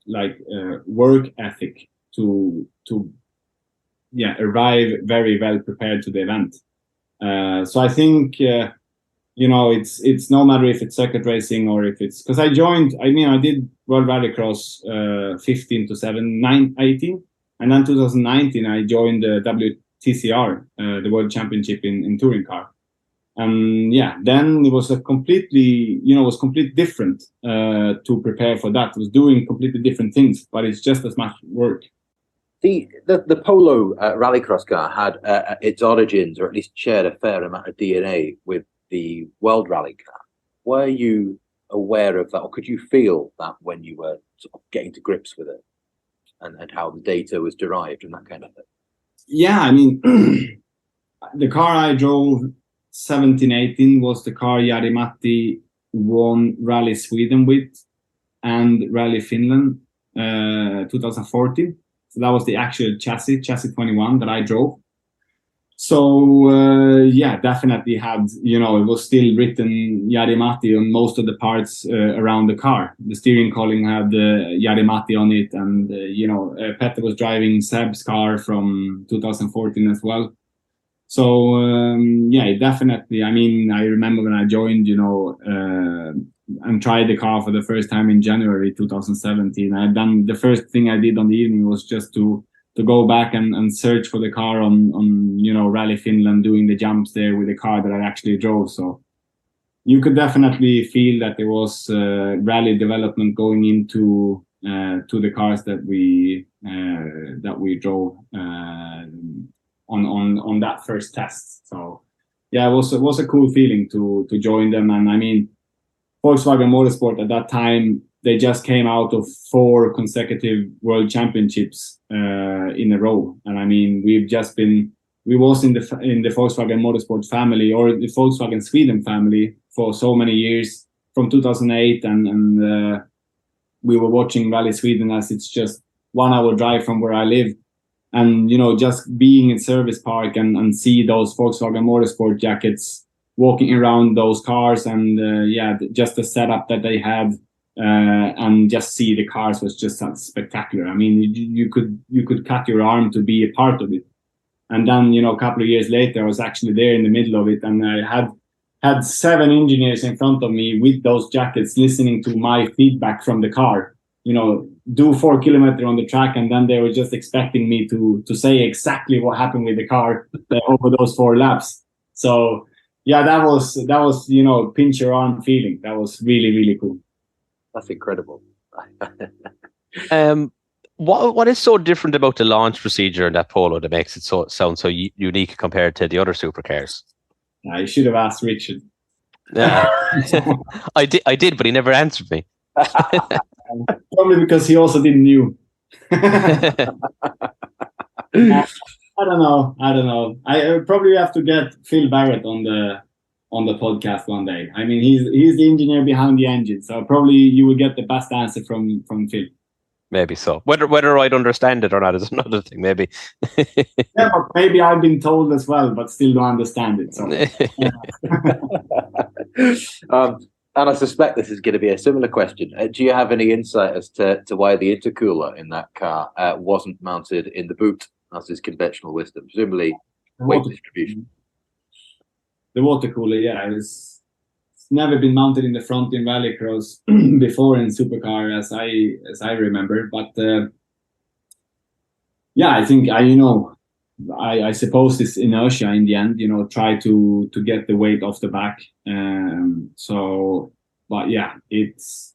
work ethic to arrive very well prepared to the event. So I think it's no matter if it's circuit racing or if it's, because I did World Rallycross 15 to 18, and then 2019 I joined the WTCR, the World Championship in touring car. Then it was completely different to prepare for that. It was doing completely different things, but it's just as much work. The Polo rallycross car had its origins, or at least shared a fair amount of DNA with the World Rally car. Were you aware of that, or could you feel that when you were sort of getting to grips with it, and how the data was derived and that kind of thing? Yeah, I mean, the car I drove 17-18 was the car Jari-Matti won Rally Sweden with and Rally Finland 2014. So that was the actual chassis 21 that I drove. So definitely had, it was still written Jari-Matti on most of the parts around the car. The steering column had Jari-Matti on it, and Petter was driving Seb's car from 2014 as well. So definitely. I mean, I remember when I joined, and tried the car for the first time in January 2017. The first thing I did on the evening was just to go back and search for the car on Rally Finland, doing the jumps there with the car that I actually drove. So you could definitely feel that there was rally development going into to the cars that we drove on that first test. So yeah, it was a cool feeling to join them. And I mean, Volkswagen Motorsport at that time, they just came out of 4 consecutive World Championships in a row. And I mean, we was in the Volkswagen Motorsport family, or the Volkswagen Sweden family, for so many years, from 2008, and we were watching Rally Sweden as it's just 1 hour drive from where I live. And, just being in service park and see those Volkswagen Motorsport jackets walking around those cars, and just the setup that they had, and just see the cars was just spectacular. I mean, you could cut your arm to be a part of it. And then, a couple of years later, I was actually there in the middle of it, and I had 7 engineers in front of me with those jackets, listening to my feedback from the car. Do 4 kilometers on the track, and then they were just expecting me to say exactly what happened with the car over those 4 laps. So yeah, that was pinch your arm feeling. That was really, really cool. That's incredible. What is so different about the launch procedure in that Polo that makes it sound so unique compared to the other supercars? I should have asked Richard. Yeah, I did, but he never answered me. Probably because he also didn't knew. I don't know. I probably have to get Phil Barrett on the podcast one day. I mean, he's the engineer behind the engine, so probably you will get the best answer from Phil. Maybe so. Whether I'd understand it or not is another thing. Maybe. Yeah, but maybe I've been told as well, but still don't understand it. So. And I suspect this is going to be a similar question. Do you have any insight as to why the intercooler in that car wasn't mounted in the boot, as is conventional wisdom? Presumably, weight distribution. The water cooler, yeah, it's never been mounted in the front in Rallycross before in supercar, as I remember. But yeah, I think I suppose this inertia in the end, try to get the weight off the back. But yeah, it's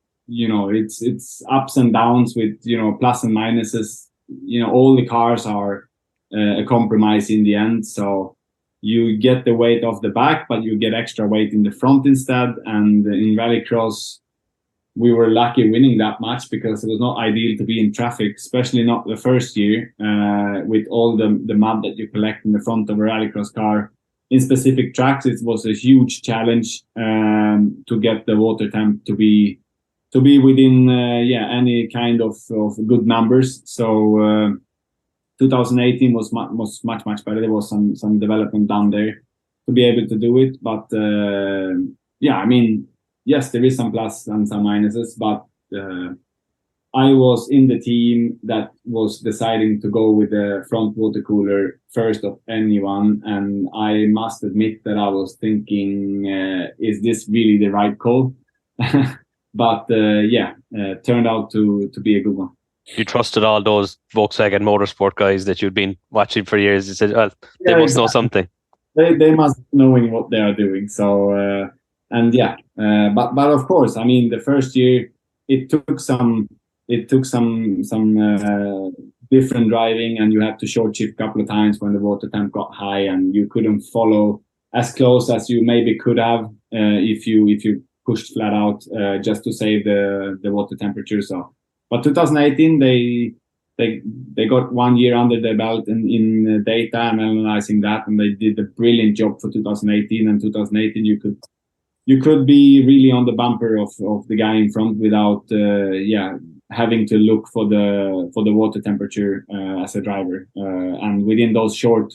ups and downs with, plus and minuses. All the cars are a compromise in the end. So you get the weight off the back, but you get extra weight in the front instead. And in Rallycross, we were lucky winning that match because it was not ideal to be in traffic, especially not the first year, with all the mud that you collect in the front of a Rallycross car. In specific tracks, it was a huge challenge to get the water temp to be within any kind of good numbers. So 2018 was much better. There was some development down there to be able to do it. But I mean, yes, there is some plus and some minuses, but I was in the team that was deciding to go with the front water cooler first of anyone, and I must admit that I was thinking, is this really the right call? But turned out to be a good one. You trusted all those Volkswagen Motorsport guys that you'd been watching for years. You said, well, they must know something. They must knowing what they are doing. So but of course, I mean, the first year it took some different driving, and you had to short shift a couple of times when the water temp got high, and you couldn't follow as close as you maybe could have if you pushed flat out just to save the water temperature. So, but 2018 they got 1 year under their belt in data and analyzing that, and they did a brilliant job for 2018. And 2018 you could be really on the bumper of the guy in front without having to look for the water temperature as a driver. And within those short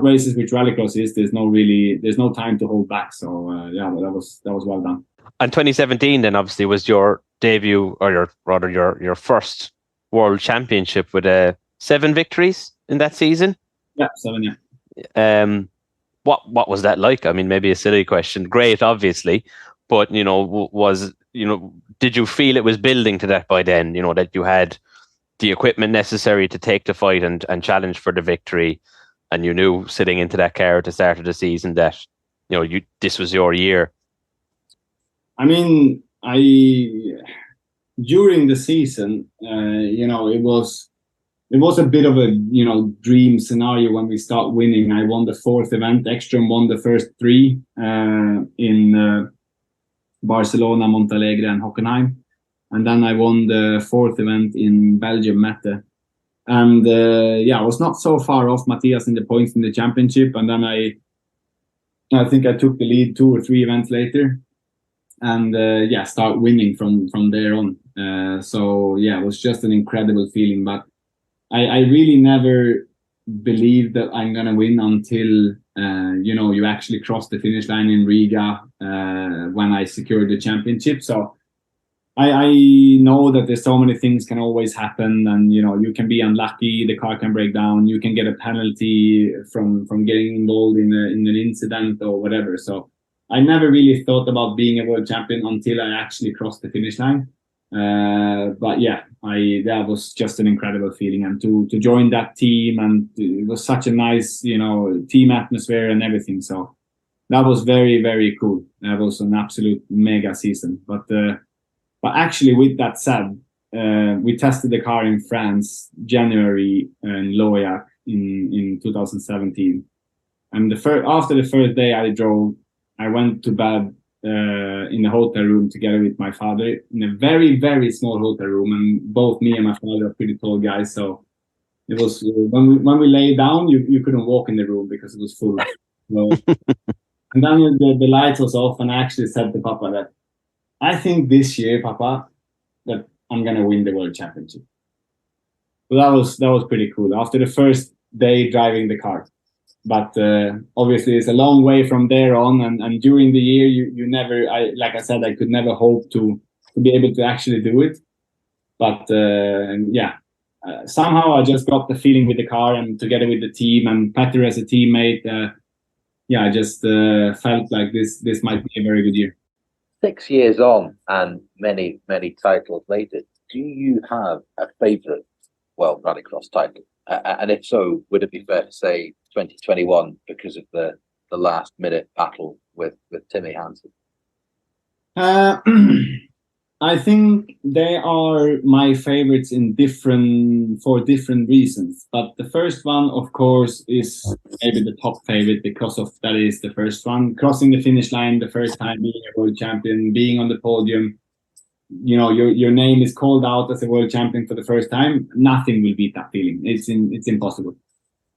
races, which Rallycross is, there's no time to hold back. So that was well done. And 2017 then obviously was your debut, or your first World Championship with 7 victories in that season. Yeah, 7. Yeah. What was that like? I mean, maybe a silly question. Great, obviously, but did you feel it was building to that by then? That you had the equipment necessary to take the fight and challenge for the victory, and you knew sitting into that car at the start of the season that this was your year? I mean, during the season, it was a bit of a dream scenario when we start winning. I won the 4th event. Ekström won the first 3 in Barcelona, Montalegre, and Hockenheim, and then I won the 4th event in Belgium, Mette. And I was not so far off Matthias in the points in the championship. And then I think I took the lead 2 or 3 events later, and start winning from there on. It was just an incredible feeling. But I really never believed that I'm gonna win until you actually cross the finish line in Riga when I secured the championship. So I know that there's so many things can always happen, and you can be unlucky, the car can break down, you can get a penalty from getting involved in an incident or whatever. So I never really thought about being a world champion until I actually crossed the finish line. That was just an incredible feeling, and to join that team, and it was such a nice team atmosphere and everything. So that was very, very cool. That was an absolute mega season. But actually, with that said, we tested the car in France, January, in Loyac in 2017. And after the first day I drove, I went to bed in the hotel room together with my father in a very, very small hotel room. And both me and my father are pretty tall guys. So it was, when we lay down, you couldn't walk in the room because it was full. So, and then the lights was off, and I actually said to Papa that, I think this year, Papa, that I'm gonna win the world championship. So that was pretty cool after the first day driving the car. But obviously, it's a long way from there on. And during the year, you never, like I said, I could never hope to be able to actually do it. But somehow I just got the feeling with the car, and together with the team and Petter as a teammate, I just felt like this might be a very good year. 6 years on and many, many titles later, do you have a favourite World Rallycross title? And if so, would it be fair to say 2021 because of the last minute battle with Timmy Hansen? I think they are my favorites for different reasons. But the first one, of course, is maybe the top favorite because of that is the first one. Crossing the finish line the first time, being a world champion, being on the podium, your name is called out as a world champion for the first time. Nothing will beat that feeling. It's impossible.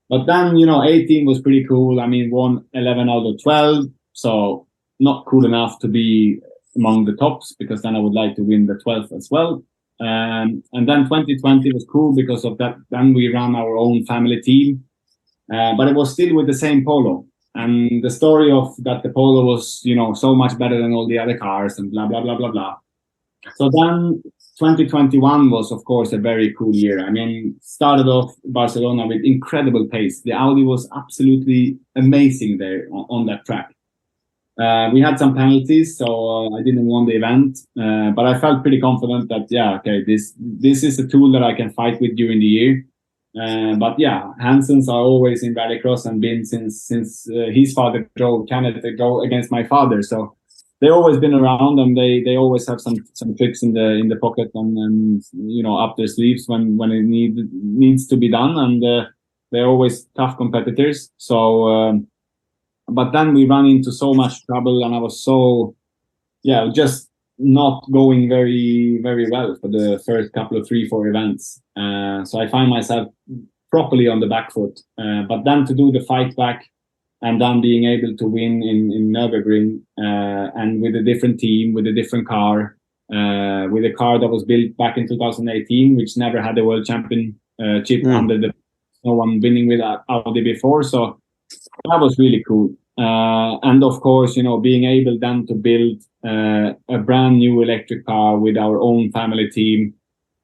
But then, 18 was pretty cool. I mean, won 11 out of 12. So not cool enough to be among the tops, because then I would like to win the 12th as well. And then 2020 was cool because of that. Then we ran our own family team, but it was still with the same Polo. And the story of that the Polo was, so much better than all the other cars and blah, blah, blah, blah, blah. So then 2021 was, of course, a very cool year. I mean, started off Barcelona with incredible pace. The Audi was absolutely amazing there on that track. We had some penalties, so I didn't win the event, but I felt pretty confident that this is a tool that I can fight with during the year. But Hansens are always in Rallycross and been since his father drove Canada go against my father, so they've always been around, and they always have some tricks in the pocket and up their sleeves when it needs to be done, and they're always tough competitors. So. But then we ran into so much trouble, and I was just not going very, very well for the first couple of 3-4 events. So I find myself properly on the back foot. But then to do the fight back, and then being able to win in Nürburgring, and with a different team, with a different car, with a car that was built back in 2018, which never had a world championship under no one winning with Audi before. So that was really cool. And of course, being able then to build a brand new electric car with our own family team.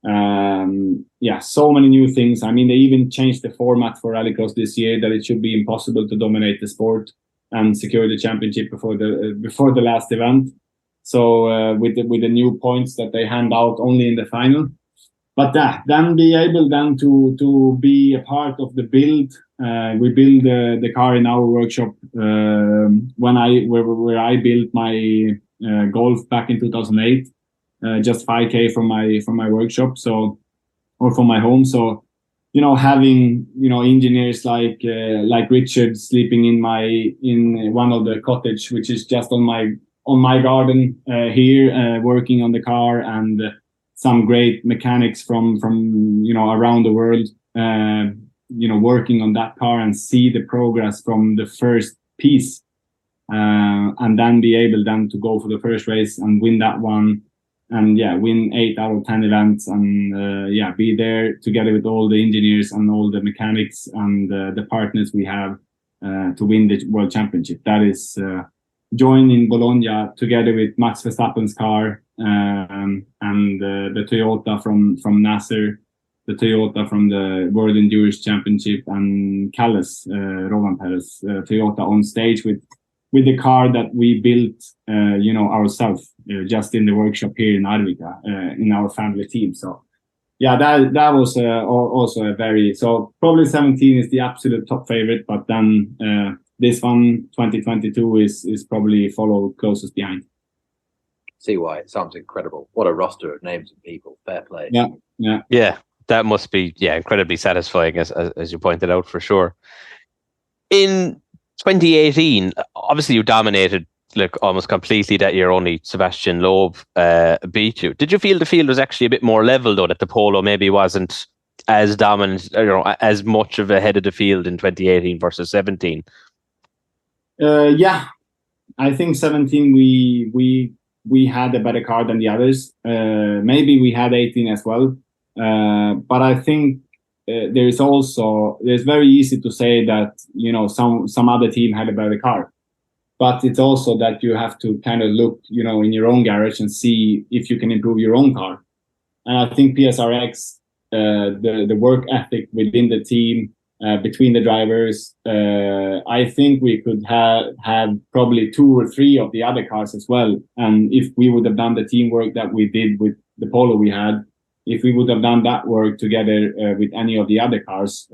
So many new things. I mean, they even changed the format for Rallycross this year, that it should be impossible to dominate the sport and secure the championship before the last event. So with the new points that they hand out only in the final. but then be able then to be a part of the build. We build the car in our workshop where I built my Golf back in 2008, just 5K from my workshop, or from my home. So, having engineers like Richard sleeping in one of the cottage, which is just on my garden here, working on the car, and some great mechanics from around the world, working on that car, and see the progress from the first piece, and then be able then to go for the first race and win that one, and win 8 out of 10 events, and be there together with all the engineers and all the mechanics and the partners we have to win the World Championship. That is join in Bologna together with Max Verstappen's car, and the Toyota from Nasser, the Toyota from the World Endurance Championship, and Calles, Roland Perez Toyota on stage with the car that we built, ourselves, just in the workshop here in Arvika, in our family team. So, that was also a very, so probably 17 is the absolute top favorite, but then this one, 2022, is probably followed closest behind. See why. It sounds incredible. What a roster of names and people. Fair play. Yeah, that must be incredibly satisfying, as you pointed out, for sure. In 2018, obviously you dominated almost completely that year. Only Sebastian Loeb beat you. Did you feel the field was actually a bit more level, though, that the polo maybe wasn't as dominant, as much of a head of the field in 2018 versus 17? I think 17 we had a better car than the others. Maybe we had 18 as well, but I think there's very easy to say that some other team had a better car, but it's also that you have to kind of look in your own garage and see if you can improve your own car. And I think PSRX, the work ethic within the team, between the drivers, I think we could have probably 2 or 3 of the other cars as well. And if we would have done the teamwork that we did with the polo we had, if we would have done that work together with any of the other cars,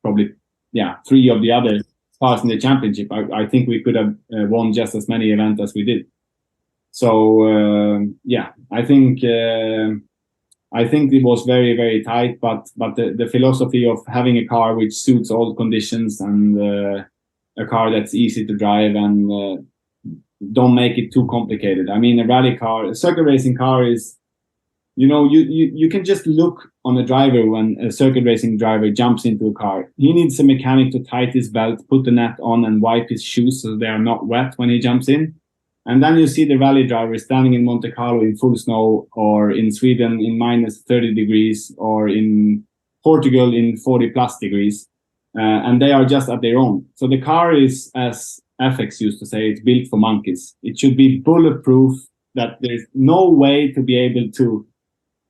probably 3 of the other cars in the championship, I think we could have won just as many events as we did. So I think it was very, very tight, but the philosophy of having a car which suits all conditions, and a car that's easy to drive, and don't make it too complicated. I mean, a rally car, a circuit racing car is, you can just look on a driver when a circuit racing driver jumps into a car. He needs a mechanic to tighten his belt, put the net on, and wipe his shoes so they are not wet when he jumps in. And then you see the rally driver standing in Monte Carlo in full snow, or in Sweden in minus 30 degrees, or in Portugal in 40 plus degrees. And they are just at their own. So the car is, as FX used to say, it's built for monkeys. It should be bulletproof, that there's no way to be able to,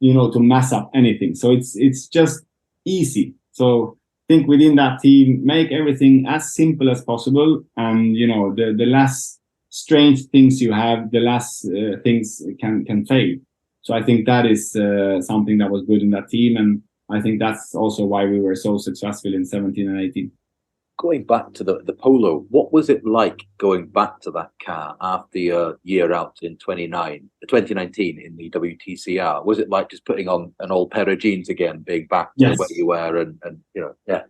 to mess up anything. So it's just easy. So I think within that team, make everything as simple as possible. And, the less strange things you have, the less things can fail. So I think that is something that was good in that team, and I think that's also why we were so successful in 17 and 18. Going back to the polo, what was it like going back to that car after your year out in 2019 in the WTCR? Was it like just putting on an old pair of jeans again, being back to where you were, and yeah,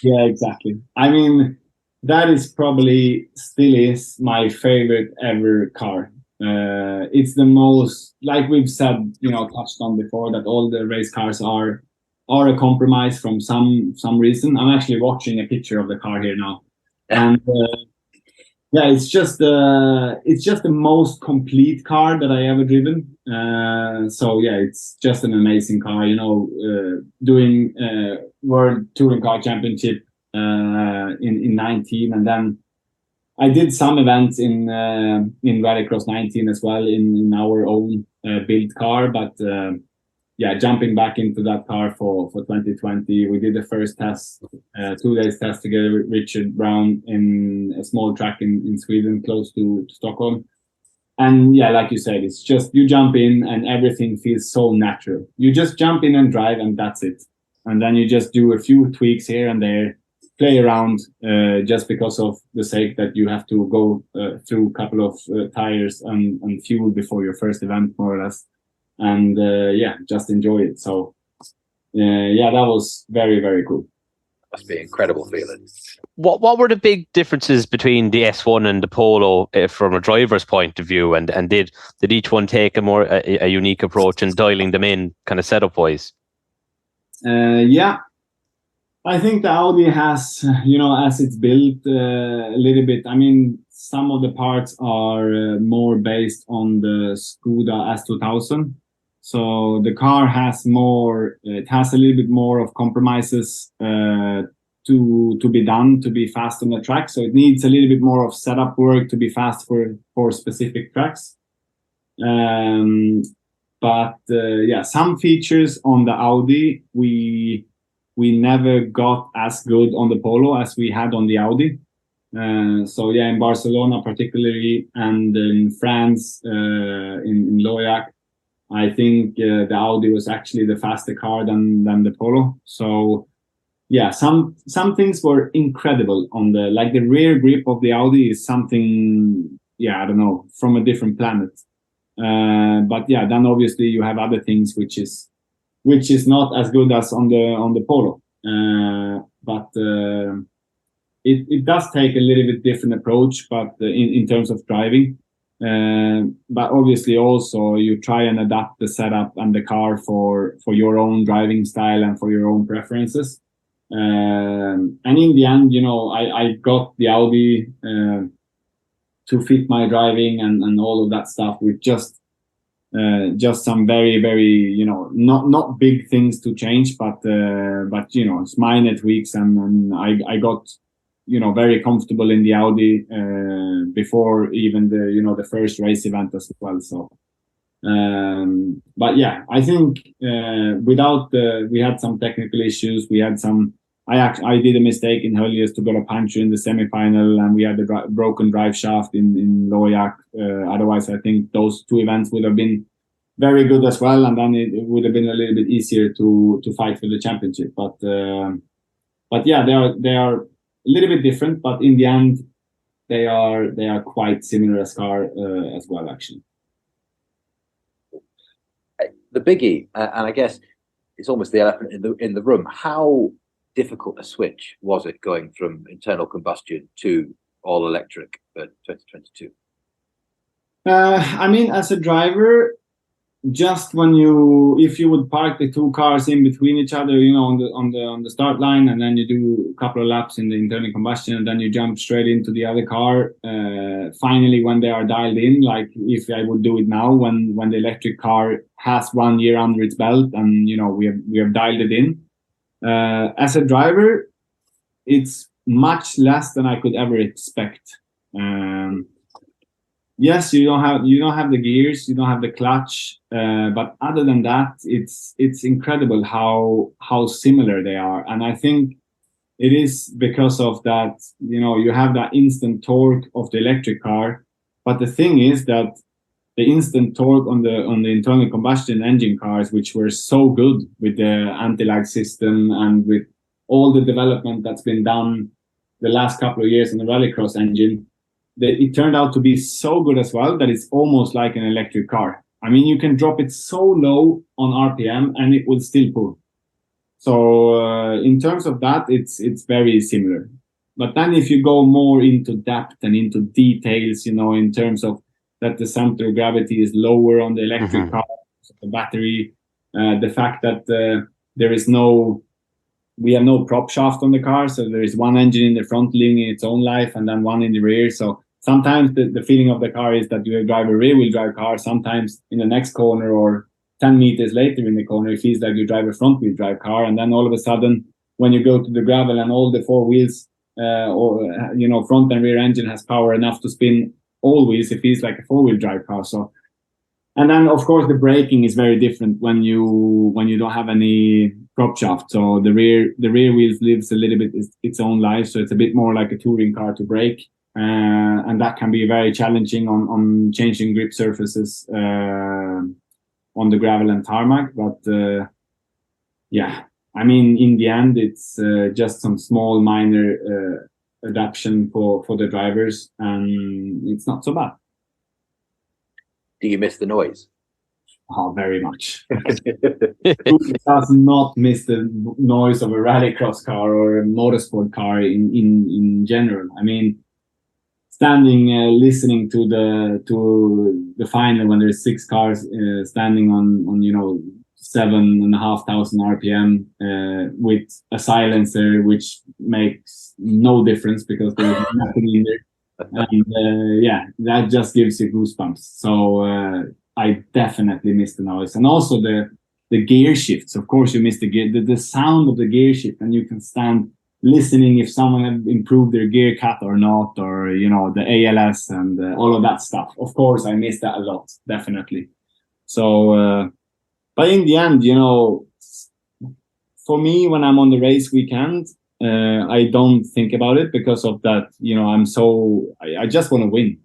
exactly. I mean, that is probably still is my favorite ever car. It's the most, like we've said, touched on before, that all the race cars are a compromise from some reason. I'm actually watching a picture of the car here now, and it's just the most complete car that I ever driven. It's just an amazing car. Doing World Touring Car Championship in 19, and then I did some events in Rallycross 19 as well in our own built car, but jumping back into that car for 2020, we did the first test, 2 days test together with Richard Brown in a small track in Sweden close to Stockholm, And yeah, like you said, it's just you jump in and everything feels so natural. You just jump in and drive, and that's it. And then you just do a few tweaks here and there, play around, just because of the sake that you have to go through a couple of tires and fuel before your first event, more or less. And yeah, just enjoy it. So yeah, that was very, very cool. Must be an incredible feeling. What were the big differences between the S1 and the Polo from a driver's point of view, and did each one take a unique approach in dialing them in, kind of setup wise? Yeah, I think the Audi has, as it's built, a little bit. I mean, some of the parts are more based on the Skoda S2000. So the car has more. It has a little bit more of compromises to be done to be fast on the track. So it needs a little bit more of setup work to be fast for specific tracks. But yeah, some features on the Audi we never got as good on the Polo as we had on the Audi. So yeah, in Barcelona particularly, and in France, in Loyac, I think the Audi was actually the faster car than the Polo. So yeah, some things were incredible on the rear grip of the Audi is something, yeah, I don't know, from a different planet. But yeah, then obviously you have other things which is not as good as on the Polo. But it does take a little bit different approach, but in terms of driving. But obviously also you try and adapt the setup and the car for your own driving style and for your own preferences. And in the end, I got the Audi to fit my driving and all of that stuff with just some very, very, not big things to change, but it's minor tweaks, and I got very comfortable in the Audi before even the first race event as well. So but yeah, I think we had some technical issues. We had some. I did a mistake in Höljes to get a puncture in the semi-final, and we had a broken drive shaft in Loyac. Otherwise, I think those two events would have been very good as well, and then it would have been a little bit easier to fight for the championship. But yeah, they are a little bit different, but in the end, they are quite similar as car as well, actually. The biggie, and I guess it's almost the elephant in the room. How difficult a switch was it going from internal combustion to all electric at 2022? I mean, as a driver, just if you would park the two cars in between each other, on the start line, and then you do a couple of laps in the internal combustion, and then you jump straight into the other car. Finally, when they are dialed in, like if I would do it now, when the electric car has 1 year under its belt, and we have dialed it in. As a driver, it's much less than I could ever expect. Yes, you don't have the gears, you don't have the clutch, but other than that, it's incredible how similar they are. And I think it is because of that. You have that instant torque of the electric car, but the thing is that the instant torque on the internal combustion engine cars, which were so good with the anti-lag system and with all the development that's been done the last couple of years in the Rallycross engine, it turned out to be so good as well that it's almost like an electric car. I mean, you can drop it so low on RPM and it will still pull. So in terms of that, it's very similar. But then if you go more into depth and into details, in terms of that the center of gravity is lower on the electric car, the battery, the fact that we have no prop shaft on the car, so there is one engine in the front living its own life and then one in the rear. So sometimes the feeling of the car is that you drive a rear-wheel drive car. Sometimes in the next corner or 10 meters later in the corner, it feels like you drive a front-wheel drive car. And then all of a sudden, when you go to the gravel and all the four wheels front and rear engine has power enough to spin all wheels, it feels like a four-wheel drive car. So, and then of course the braking is very different when you don't have any prop shaft. So the rear wheels lives a little bit its own life. So it's a bit more like a touring car to brake. and that can be very challenging on changing grip surfaces on the gravel and tarmac. But yeah, I mean, in the end, it's just some small minor adaptation for the drivers, and it's not so bad. Do you miss the noise? Oh, very much. Who does not miss the noise of a rallycross car or a motorsport car in general? I mean, standing listening to the final when there's 6 cars standing on 7,500 RPM with a silencer which makes no difference because there's nothing in there, and yeah, that just gives you goosebumps. So I definitely miss the noise, and also the gear shifts. Of course, you miss the sound of the gear shift, and you can stand listening if someone have improved their gear cut or not, or the ALS and all of that stuff. Of course, I miss that a lot, definitely. So, but in the end, for me, when I'm on the race weekend, I don't think about it because of that. I just want to win,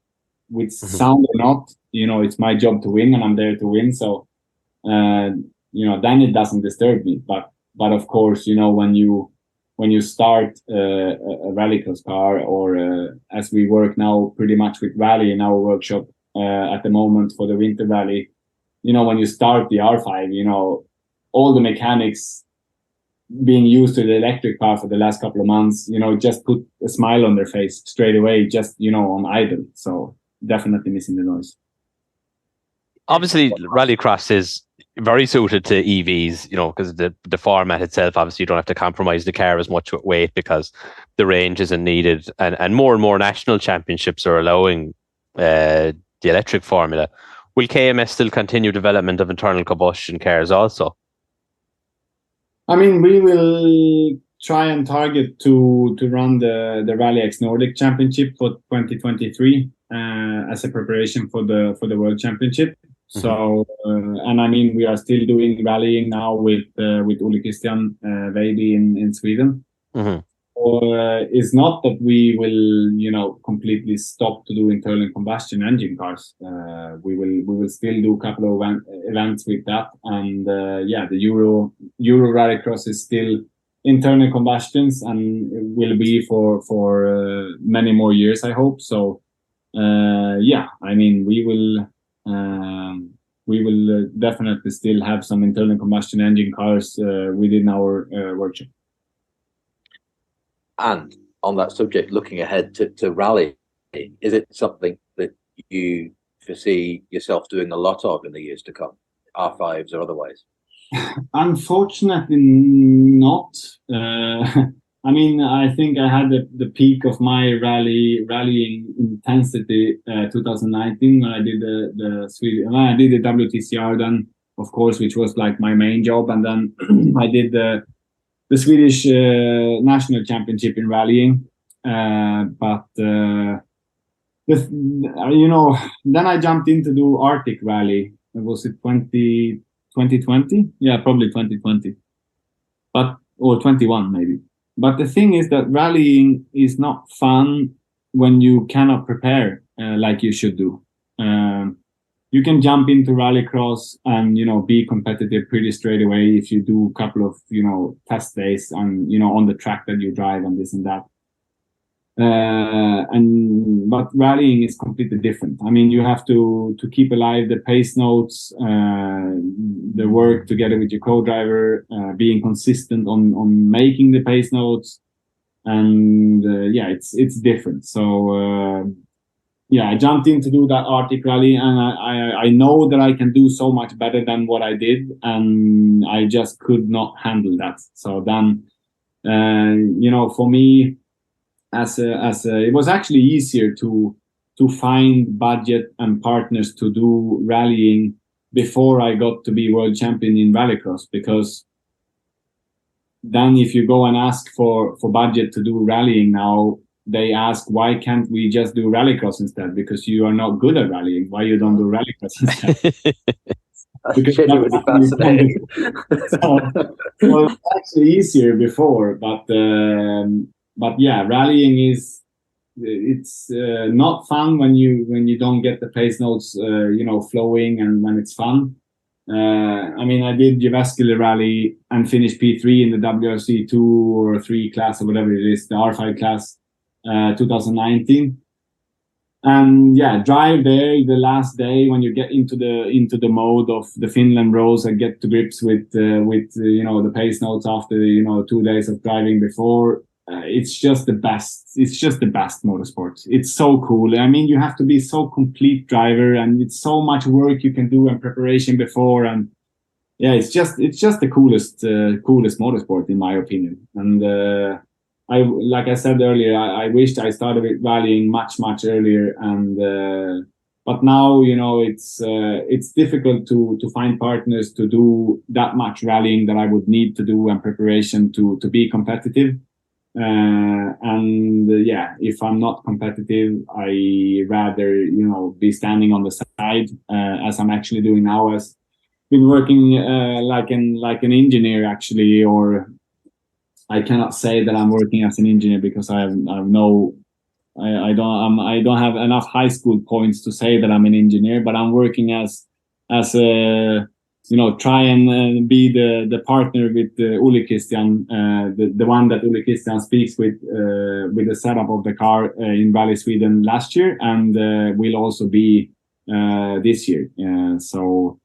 with sound or not. It's my job to win, and I'm there to win. So, then it doesn't disturb me. But of course, when you start a rallycross car, or as we work now pretty much with rally in our workshop at the moment for the winter rally, when you start the R5, all the mechanics being used to the electric car for the last couple of months, just put a smile on their face straight away, just, on idle. So definitely missing the noise. Obviously, rallycross is very suited to EVs, because the format itself, obviously you don't have to compromise the car as much with weight because the range isn't needed, and more national championships are allowing the electric formula. Will KMS still continue development of internal combustion cars also? I mean, we will try and target to run the Rally X Nordic Championship for 2023 as a preparation for the World Championship. So, and I mean, we are still doing rallying now with Ole Christian Veiby in Sweden. It's not that we will, completely stop to do internal combustion engine cars. We will still do a couple of events with that, and the Euro Rallycross is still internal combustions, and it will be for many more years, I hope. So, I mean, we will definitely still have some internal combustion engine cars within our workshop. And on that subject, looking ahead to rally, is it something that you foresee yourself doing a lot of in the years to come, R5s or otherwise? Unfortunately not. I mean, I think I had the peak of my rallying intensity 2019 when I did the Swedish, I did the WTCR then, of course, which was like my main job, and then I did the Swedish national championship in rallying. But then I jumped in to do Arctic rally. Was it 2020? Yeah, probably 2020. Or 21 maybe. But the thing is that rallying is not fun when you cannot prepare like you should do. You can jump into rallycross and, be competitive pretty straight away if you do a couple of, test days and, on the track that you drive and this and that. But rallying is completely different. I mean, you have to keep alive the pace notes, the work together with your co-driver, being consistent on making the pace notes, and it's different. So I jumped in to do that Arctic rally, and I know that I can do so much better than what I did, and I just could not handle that. So then, for me, it was actually easier to find budget and partners to do rallying before I got to be world champion in rallycross, because then if you go and ask for budget to do rallying now, they ask, why can't we just do rallycross instead? Because you are not good at rallying. Why you don't do rallycross instead? That's genuinely fascinating. so it's actually easier before, but yeah, rallying is it's not fun when you don't get the pace notes flowing, and when it's fun. I mean, I did Jyväskylä Rally and finished P3 in the WRC 2 or 3 class, or whatever it is, the R5 class, 2019. And yeah, drive there the last day when you get into the mode of the Finland rows and get to grips with the pace notes after 2 days of driving before. It's just the best. It's just the best motorsport. It's so cool. I mean, you have to be so complete driver, and it's so much work you can do and preparation before. And yeah, it's just the coolest motorsport in my opinion. And like I said earlier, I wished I started with rallying much earlier. And but now it's difficult to find partners to do that much rallying that I would need to do and preparation to be competitive. If I'm not competitive, I rather be standing on the side, as I'm actually doing now. As been working like an engineer actually, or I cannot say that I'm working as an engineer because I don't have enough high school points to say that I'm an engineer, but I'm working as a try and be the partner with Ole Christian, the one that Ole Christian speaks with the setup of the car in Rally Sweden last year, and will also be this year. So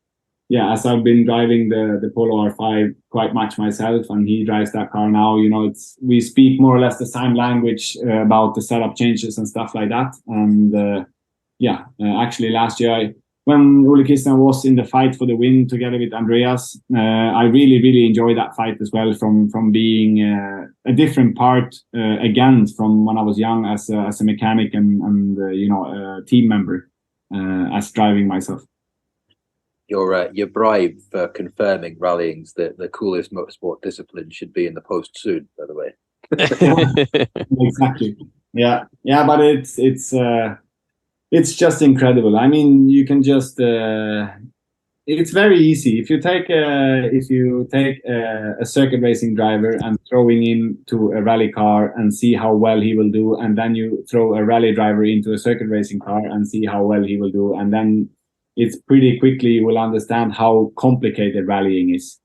yeah, as I've been driving the Polo R5 quite much myself, and he drives that car now, we speak more or less the same language about the setup changes and stuff like that. And actually last year, when Ole Christian was in the fight for the win together with Andreas, I really enjoyed that fight as well, from being a different part again from when I was young as a mechanic and a team member as driving myself. Your bribe for confirming rallying's the coolest motorsport discipline should be in the post soon, by the way. Exactly. Yeah, but it's just incredible. I mean, you can just it's very easy if you take a circuit racing driver and throwing into a rally car and see how well he will do, and then you throw a rally driver into a circuit racing car and see how well he will do, and then it's pretty quickly you will understand how complicated rallying is.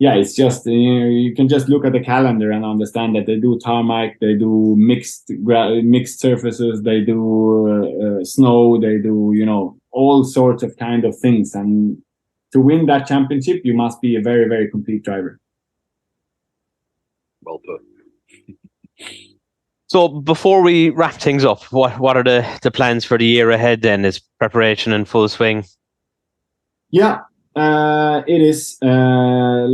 It's just you can just look at the calendar and understand that they do tarmac, they do mixed surfaces, they do snow, they do all sorts of kind of things. And to win that championship, you must be a very, very complete driver. Well put. So before we wrap things up, what are the plans for the year ahead then? Is preparation in full swing? Yeah. It is for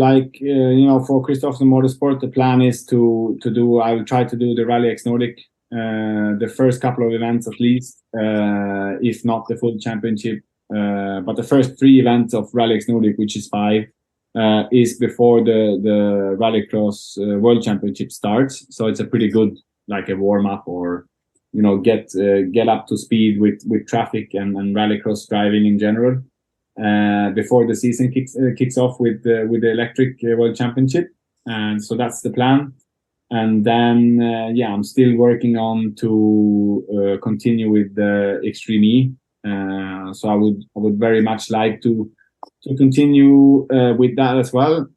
Kristoffersson Motorsport, the plan is to do. I will try to do the Rally X Nordic, the first couple of events at least, if not the full championship. But the first 3 events of Rally X Nordic, which is 5, is before the Rallycross World Championship starts. So it's a pretty good a warm up, or get up to speed with traffic and Rallycross driving in general. Before the season kicks off with the electric World Championship, and so that's the plan. And then I'm still working on to continue with the Extreme E. So I would very much like to continue with that as well.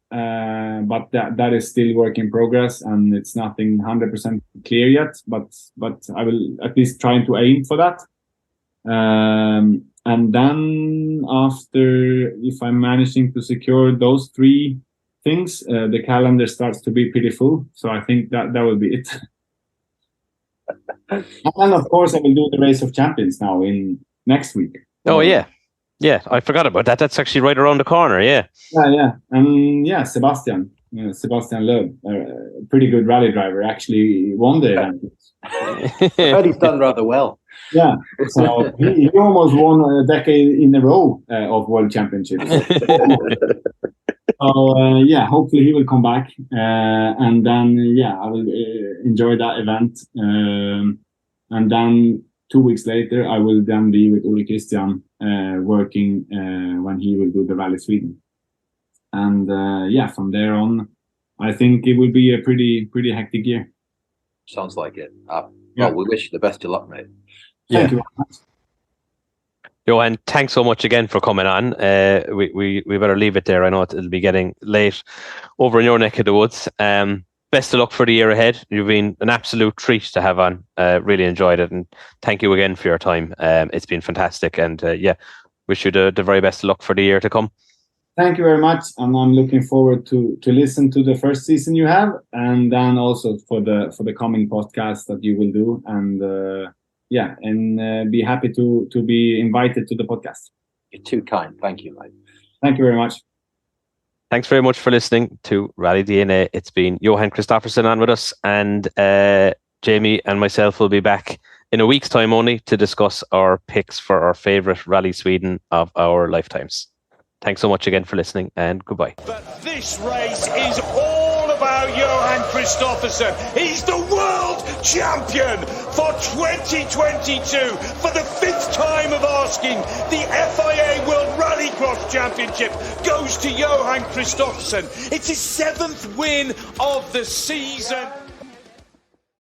But that is still work in progress, and it's nothing 100% clear yet. But I will at least try to aim for that. And then after, if I'm managing to secure those 3 things, the calendar starts to be pretty full. So I think that will be it. And of course, I will do the Race of Champions now in next week. Oh, yeah. Yeah, I forgot about that. That's actually right around the corner, yeah. Yeah. And Sebastian Loeb, a pretty good rally driver, actually won the event. I heard he's done rather well. Yeah, so he almost won a decade in a row of World Championships. So hopefully he will come back, and then I will enjoy that event. And then 2 weeks later, I will then be with Ole Christian working when he will do the Rally Sweden. And from there on, I think it will be a pretty hectic year. Sounds like it. Yeah. Well, we wish you the best of luck, mate. Thank you very much. Johan, thanks so much again for coming on. We better leave it there. I know it'll be getting late over in your neck of the woods. Best of luck for the year ahead. You've been an absolute treat to have on. Really enjoyed it, and thank you again for your time. It's been fantastic, and wish you the very best of luck for the year to come. Thank you very much, and I'm looking forward to listen to the first season you have, and then also for the coming podcast that you will do, and be happy to be invited to the podcast. You're too kind. Thank you, mate. Thank you very much. Thanks very much for listening to Rally DNA. It's been Johan Kristoffersson on with us, and Jamie and myself will be back in a week's time only to discuss our picks for our favourite Rally Sweden of our lifetimes. Thanks so much again for listening, and goodbye. But this race is all about Johan Kristoffersson. He's the world champion for 2022. For the 5th time of asking, the FIA World Rallycross Championship goes to Johan Kristoffersson. It's his 7th win of the season.